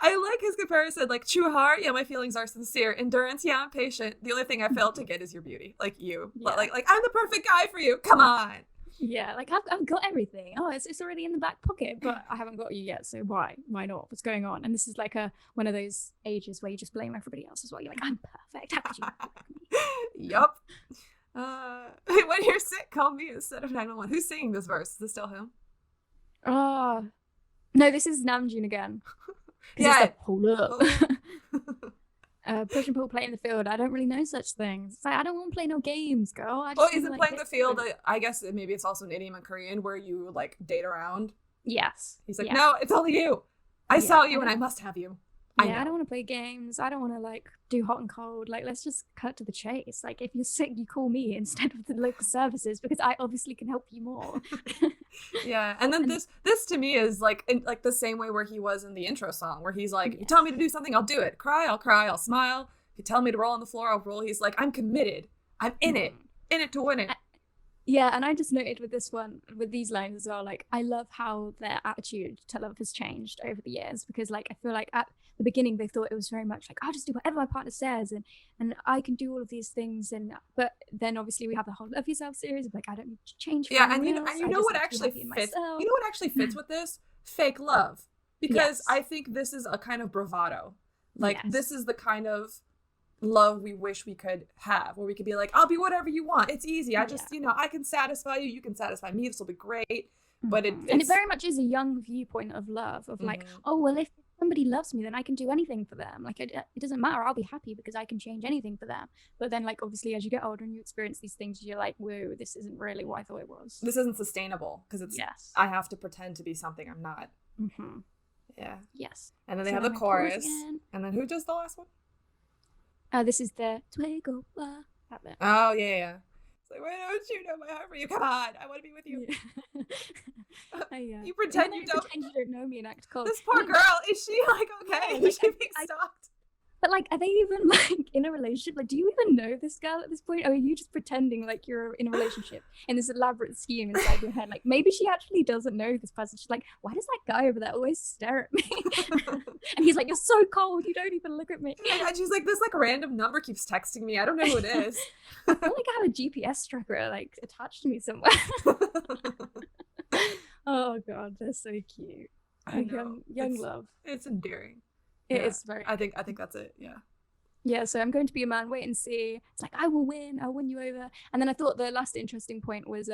Speaker 6: I like his comparison, like true heart, yeah, my feelings are sincere. Endurance, yeah, I'm patient. The only thing I failed to get is your beauty, like you.
Speaker 5: Yeah.
Speaker 6: Like I'm the perfect guy for you. Come on.
Speaker 5: Yeah, like I've got everything. Oh, it's already in the back pocket, but I haven't got you yet. So why not? What's going on? And this is like one of those ages where you just blame everybody else as well. You're like, I'm perfect. How could you?
Speaker 6: Yup. When you're sick, call me instead of 911. Who's singing this verse? Is this still him?
Speaker 5: Oh. No, this is Namjoon again.
Speaker 6: Yeah.
Speaker 5: Like, hold up. Push and pull, play in the field. I don't really know such things. It's like, I don't want to play no games, girl.
Speaker 6: Isn't like, playing the field? I guess maybe it's also an idiom in Korean where you like date around.
Speaker 5: Yes.
Speaker 6: He's like, no, it's only you. I saw you and I must have you.
Speaker 5: Yeah, I don't want to play games. I don't want to like do hot and cold. Like, let's just cut to the chase. Like, if you're sick, you call me instead of the local services because I obviously can help you more.
Speaker 6: Yeah, and then this to me is like in like the same way where he was in the intro song, where he's like, you tell me to do something, I'll do it. Cry, I'll smile. If you tell me to roll on the floor, I'll roll. He's like, I'm committed. I'm in it to win it.
Speaker 5: Yeah, and I just noted with this one, with these lines as well, like, I love how their attitude to love has changed over the years because, like, I feel like at the beginning they thought it was very much like, I'll just do whatever my partner says and I can do all of these things, but then obviously we have the whole Love Yourself series of like, I don't need to change for
Speaker 6: and you
Speaker 5: else.
Speaker 6: know what actually fits. You know what actually fits with this? fake love, because
Speaker 5: Yes.
Speaker 6: I think this is a kind of bravado. Like,
Speaker 5: Yes.
Speaker 6: this is the kind of love we wish we could have, where we could be like, I'll be whatever you want. It's easy. I just, I can satisfy you. You can satisfy me. This will be great. But
Speaker 5: And it very much is a young viewpoint of love, of like, oh, well, if somebody loves me, then I can do anything for them. Like, it doesn't matter. I'll be happy because I can change anything for them. But then, like, obviously, as you get older and you experience these things, you're like, whoa, this isn't really what I thought it was.
Speaker 6: This isn't sustainable, because it's,
Speaker 5: Yes.
Speaker 6: I have to pretend to be something I'm not.
Speaker 5: Mm-hmm.
Speaker 6: Yeah.
Speaker 5: Yes.
Speaker 6: And then they
Speaker 5: So
Speaker 6: have the
Speaker 5: then
Speaker 6: chorus.
Speaker 5: again.
Speaker 6: And then who does the last one?
Speaker 5: This is the Twiggle Bar. That bit.
Speaker 6: Oh, yeah. It's like, why don't you know my heart for you? Come on, I want to be with you. You pretend you don't.
Speaker 5: Pretend you don't know me and act cold.
Speaker 6: This poor girl, is she like okay?
Speaker 5: Yeah,
Speaker 6: Is she being stalked?
Speaker 5: But like, are they even like in a relationship? Like, do you even know this girl at this point? Or are you just pretending like you're in a relationship in this elaborate scheme inside your head? Like, maybe she actually doesn't know this person. She's like, why does that guy over there always stare at me? And he's like, you're so cold. You don't even look at me.
Speaker 6: And she's like, this like random number keeps texting me. I don't know who it is.
Speaker 5: I feel like I have a GPS tracker like attached to me somewhere. Oh god, they're so cute.
Speaker 6: I know.
Speaker 5: Young love.
Speaker 6: It's endearing.
Speaker 5: It
Speaker 6: Yeah.
Speaker 5: is very.
Speaker 6: I think that's it. Yeah.
Speaker 5: Yeah, so I'm going to be a man, wait and see. It's like, I will win, I'll win you over. And then I thought the last interesting point was,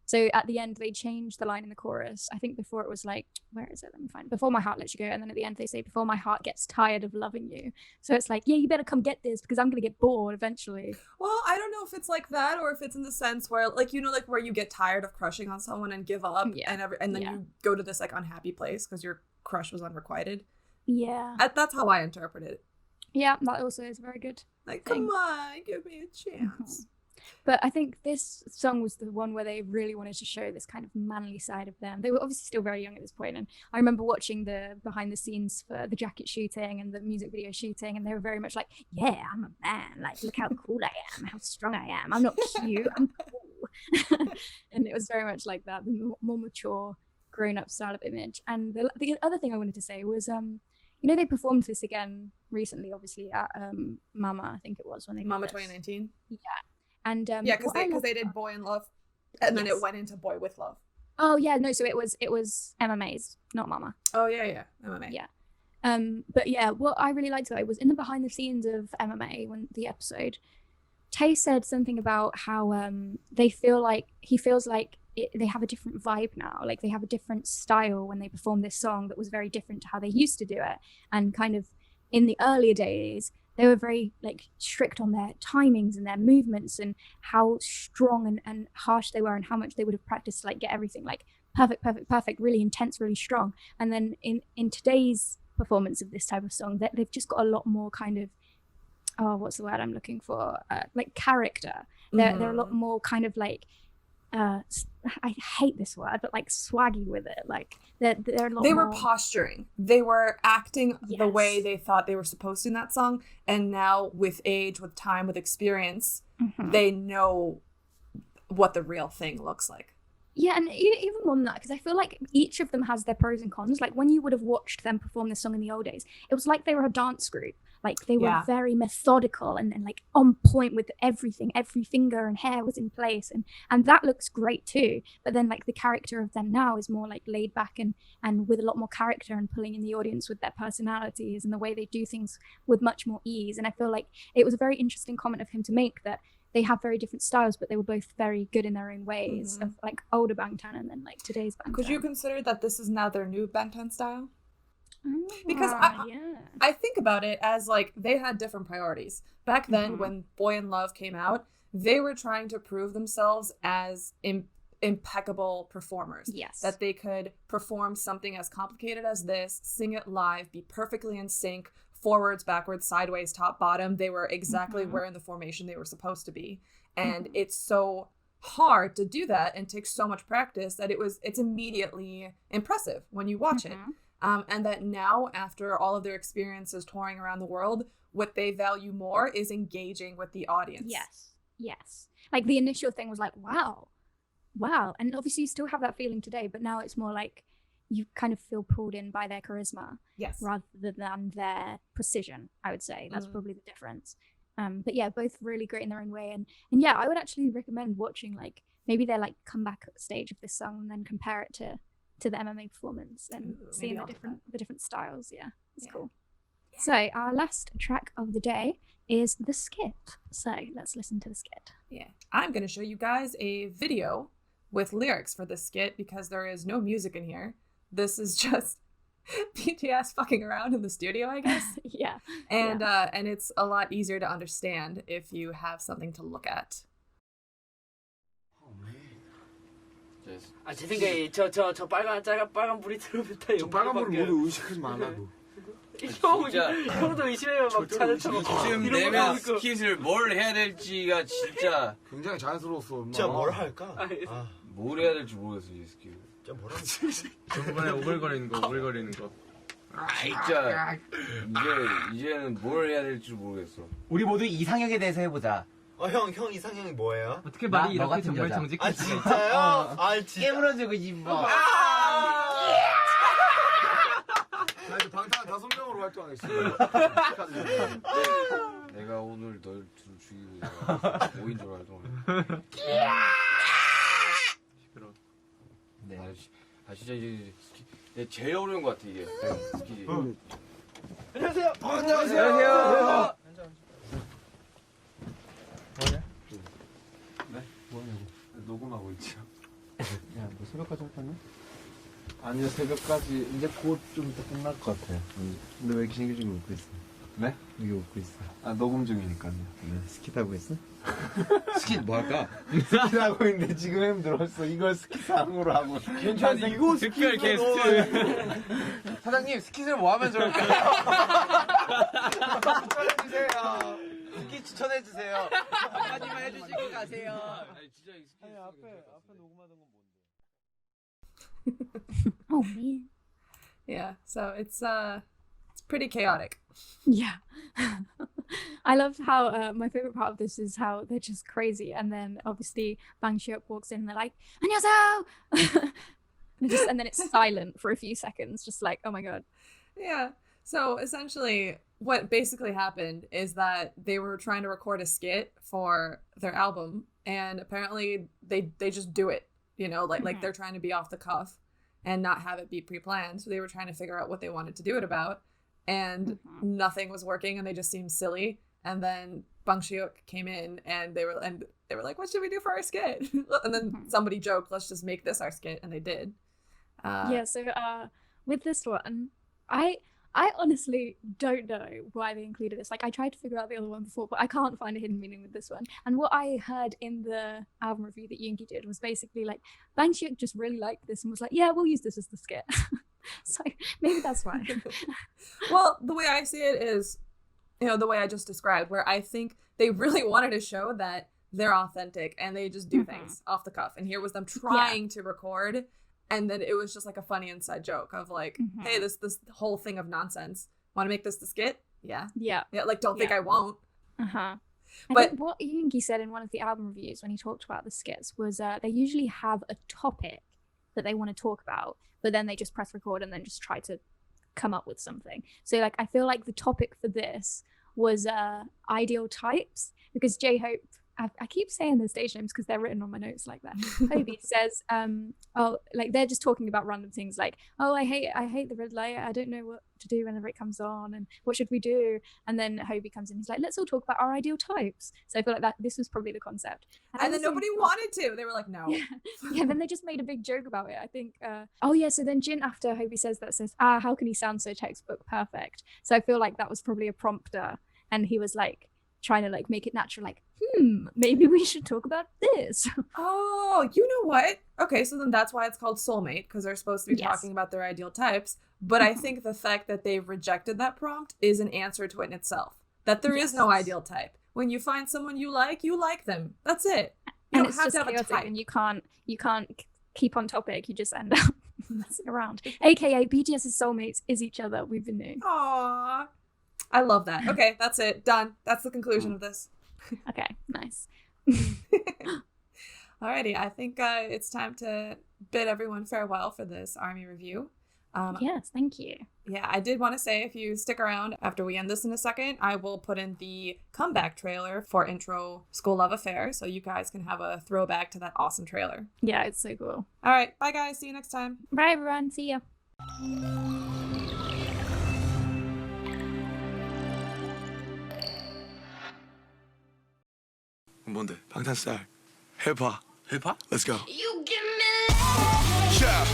Speaker 5: so at the end, they changed the line in the chorus. I think before it was like, where is it? Let me find it. Before my heart lets you go. And then at the end, they say, before my heart gets tired of loving you. So it's like, yeah, you better come get this because I'm going to get bored eventually.
Speaker 6: Well, I don't know if it's like that or if it's in the sense where, like, like where you get tired of crushing on someone and give up, and then you go to this like unhappy place because your crush was unrequited.
Speaker 5: Yeah.
Speaker 6: That's how I interpret it.
Speaker 5: Yeah, that also is very good.
Speaker 6: Like, come on, give me a chance.
Speaker 5: But I think this song was the one where they really wanted to show this kind of manly side of them. They were obviously still very young at this point, and I remember watching the behind the scenes for the jacket shooting and the music video shooting, and they were very much like, yeah, I'm a man, like, look how cool I am, how strong I am, I'm not cute, I'm cool. And it was very much like that, the more mature, grown-up style of image. And the other thing I wanted to say was, they performed this again recently, obviously, at Mama, I think it was, when they
Speaker 6: Mama
Speaker 5: did this.
Speaker 6: 2019.
Speaker 5: Yeah. And
Speaker 6: because they did Boy in Love, and then it went into Boy with Love.
Speaker 5: Oh yeah, no, so it was MMA's, not Mama.
Speaker 6: Oh yeah, MMA.
Speaker 5: Yeah. But yeah, what I really liked about it was in the behind the scenes of MMA, when the episode, Tay said something about how he feels like they have a different vibe now, like they have a different style when they perform this song that was very different to how they used to do it. And kind of in the earlier days, they were very like strict on their timings and their movements and how strong and harsh they were and how much they would have practiced to like get everything like perfect, really intense, really strong. And then in today's performance of this type of song, they've just got a lot more kind of, what's the word I'm looking for? Like character. They're a lot more kind of like, I hate this word, but like swaggy with it. Like they're a lot.
Speaker 6: They were posturing. They were acting the way they thought they were supposed to in that song. And now, with age, with time, with experience, they know what the real thing looks like.
Speaker 5: Yeah, and even more than that, because I feel like each of them has their pros and cons. Like when you would have watched them perform this song in the old days, it was like they were a dance group. Like they were very methodical and like on point with everything. Every finger and hair was in place, and that looks great too. But then like the character of them now is more like laid back and with a lot more character and pulling in the audience with their personalities and the way they do things with much more ease. And I feel like it was a very interesting comment of him to make that they have very different styles, but they were both very good in their own ways, of like older Bangtan and then like today's Bangtan.
Speaker 6: Could you consider that this is now their new Bangtan style? Because I think about it as like they had different priorities. Back then, when Boy in Love came out, they were trying to prove themselves as impeccable performers.
Speaker 5: Yes.
Speaker 6: That they could perform something as complicated as this, sing it live, be perfectly in sync, forwards, backwards, sideways, top, bottom. They were exactly where in the formation they were supposed to be. And it's so hard to do that and takes so much practice that it's immediately impressive when you watch it. And that now, after all of their experiences touring around the world, what they value more is engaging with the audience.
Speaker 5: Yes. Like the initial thing was like, wow. And obviously you still have that feeling today, but now it's more like you kind of feel pulled in by their charisma rather than their precision, I would say. That's probably the difference. But yeah, both really great in their own way. And yeah, I would actually recommend watching like maybe their like comeback stage of this song and then compare it to to the MMA performance and
Speaker 6: Ooh,
Speaker 5: seeing
Speaker 6: maybe
Speaker 5: the
Speaker 6: I'll do
Speaker 5: different styles. Yeah, it's
Speaker 6: Yeah.
Speaker 5: cool. So our last track of the day is the skit. So let's listen to the skit.
Speaker 6: Yeah. I'm going to show you guys a video with lyrics for this skit because there is no music in here. This is just BTS fucking around in the studio, I guess.
Speaker 5: Yeah.
Speaker 6: And it's a lot easier to understand if you have something to look at.
Speaker 7: 제 생각에 저 빨간 불이 들어오면 다
Speaker 8: 저 빨간 불을 모두 의식하지 말라고.
Speaker 7: 형도 의심해요 막 차를 타고
Speaker 2: 지금
Speaker 7: 이런 거
Speaker 2: 내면
Speaker 7: 하고 있고.
Speaker 2: 스킷을 뭘 해야 될지가 진짜
Speaker 8: 굉장히 자연스러웠어. 엄마.
Speaker 9: 진짜 뭘 할까?
Speaker 2: 뭘 해야 될지 모르겠어 이 스킷.
Speaker 9: 진짜 뭘 할까?
Speaker 2: 중간에 오글거리는 거. 진짜 이제는 뭘 해야 될지 모르겠어.
Speaker 10: 우리 모두 이상형에 대해서 해보자.
Speaker 9: 형 이상형이 뭐예요?
Speaker 10: 어떻게 말이 이렇게 정말
Speaker 9: 아
Speaker 10: 정직하지?
Speaker 9: 진짜요? 아 진짜.
Speaker 10: 깨물어주고 싶어.
Speaker 8: 나 이제 방탄 5명으로 활동하겠어.
Speaker 2: 내가 오늘 널 죽이고 내가 5인조로 활동을. 시끄러.
Speaker 10: 네.
Speaker 2: 아 진짜 이제 스킷 제일 어려운 것 같아 이게 스킷이.
Speaker 9: 안녕하세요.
Speaker 2: 안녕하세요.
Speaker 8: 녹음하고 있죠.
Speaker 10: 야, 뭐 새벽까지 할 거냐?
Speaker 8: 아니요, 새벽까지 이제 곧 좀 이따 끝날 것 같아요. 근데 왜 이렇게 신경질이 웃고 있어? 네?
Speaker 10: 여기 웃고 있어.
Speaker 8: 아, 녹음 중이니까요.
Speaker 10: 네, 스킷 하고 있어?
Speaker 8: 스킷 뭐 할까?
Speaker 10: 스킷 하고 있는데 지금 힘들었어. 이걸 스킷상으로 하고.
Speaker 2: 괜찮아 이거 스킷 게스트.
Speaker 10: 사장님 스킷을 뭐 하면 좋을까요? 추천해주세요. 스킷 추천해주세요. 한마디만 해주시고 가세요.
Speaker 2: 아니 진짜 이 스킷.
Speaker 10: 앞에 녹음하던 건 뭔데?
Speaker 5: Oh man.
Speaker 6: Yeah. So it's pretty chaotic.
Speaker 5: Yeah. I love how my favorite part of this is how they're just crazy, and then obviously Bang Hyuk walks in and they're like 안녕하세요. and then it's silent for a few seconds, just like, oh my god.
Speaker 6: Yeah. So essentially what basically happened is that they were trying to record a skit for their album, and apparently they just do it, you know, like they're trying to be off the cuff and not have it be pre-planned. So they were trying to figure out what they wanted to do it about, and nothing was working and they just seemed silly. And then Bang Hyuk came in and they were like, what should we do for our skit? And then somebody joked, let's just make this our skit, and they did.
Speaker 5: Yeah, so with this one, I honestly don't know why they included this. Like, I tried to figure out the other one before, but I can't find a hidden meaning with this one. And what I heard in the album review that Yoongi did was basically like, Bang Hyuk just really liked this and was like, yeah, we'll use this as the skit. So maybe that's why.
Speaker 6: Well, the way I see it is, you know, the way I just described, where I think they really wanted to show that they're authentic and they just do things off the cuff. And here was them trying to record, and then it was just like a funny inside joke of like, hey, this whole thing of nonsense. Want to make this the skit? Yeah.
Speaker 5: Yeah.
Speaker 6: Like, don't think I won't.
Speaker 5: I
Speaker 6: But-
Speaker 5: think what Yoongi said in one of the album reviews when he talked about the skits was they usually have a topic that they want to talk about, but then they just press record and then just try to come up with something. So like, I feel like the topic for this was ideal types, because J-Hope, I keep saying their stage names because they're written on my notes like that. Hobie says, oh, like they're just talking about random things like, oh, I hate the red light. I don't know what to do whenever it comes on, and what should we do? And then Hobie comes in, he's like, let's all talk about our ideal types. So I feel like that this was probably the concept.
Speaker 6: And then nobody wanted to. They were like, no.
Speaker 5: Yeah, then they just made a big joke about it. I think, oh yeah, so then Jin, after Hobie says that, says, how can he sound so textbook perfect? So I feel like that was probably a prompter, and he was like, trying to like make it natural, like, maybe we should talk about this.
Speaker 6: Oh, you know what? Okay, so then that's why it's called Soulmate, because they're supposed to be talking about their ideal types. But I think the fact that they've rejected that prompt is an answer to it in itself. That there is no ideal type. When you find someone you like them. That's it. You
Speaker 5: And
Speaker 6: don't
Speaker 5: it's
Speaker 6: have
Speaker 5: just
Speaker 6: to have a
Speaker 5: chaotic,
Speaker 6: type.
Speaker 5: and you can't keep on topic. You just end up messing around. AKA BTS's soulmates is each other. We've been new.
Speaker 6: Aww. I love that. Okay, that's it. Done. That's the conclusion of this.
Speaker 5: Okay, nice.
Speaker 6: Alrighty, I think it's time to bid everyone farewell for this ARMY review.
Speaker 5: Yes, thank you.
Speaker 6: Yeah, I did want to say, if you stick around after we end this in a second, I will put in the comeback trailer for intro Skool Luv Affair, so you guys can have a throwback to that awesome trailer.
Speaker 5: Yeah, it's so cool.
Speaker 6: All right, bye guys. See you next time.
Speaker 5: Bye everyone. See ya.
Speaker 2: 뭔데? 방탄스타일. 힙합. 힙합? Let's go.
Speaker 4: You give me
Speaker 3: Yeah.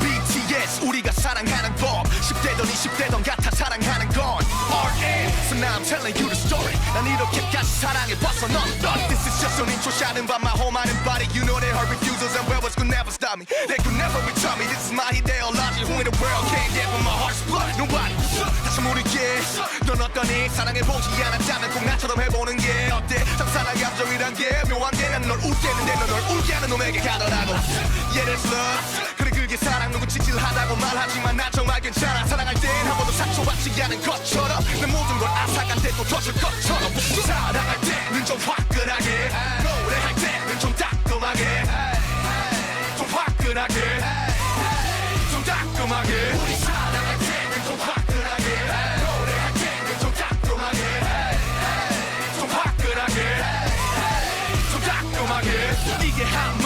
Speaker 3: BTS 우리가 사랑하는 법 10대던 20대던 같아 사랑하는 건 RM So now I'm telling you the story 난 이렇게까지 사랑해봤어 넌 This is just an intro shot about my whole mind and body You know they hurt refusals and rebels could never stop me They could never return me This is my ideology Who in the world can't get with my heart's blood Nobody 다시 모르게 넌 어떠니 사랑해보지 않았다면 꼭 나처럼 해보는 게 어때 상상한 감정이란 게 묘한 게 난 널 웃게 했는데 넌 널 울게 하는 놈에게 가더라고 Yeah that's love 그래 그게 사랑 누군 찌질하다고 말하지만 난 정말 괜찮아 사랑할 땐 한 번도 상처받지 않은 것처럼 내 모든 걸 앗아간 때도 터질 것처럼 사랑할 때는 좀 화끈하게 노래할 때는 좀 따끔하게 좀 화끈하게 좀 따끔하게 우리 사랑할 때는 좀 화끈하게 노래할 때는 좀 따끔하게 좀 화끈하게 좀 따끔하게 이게 한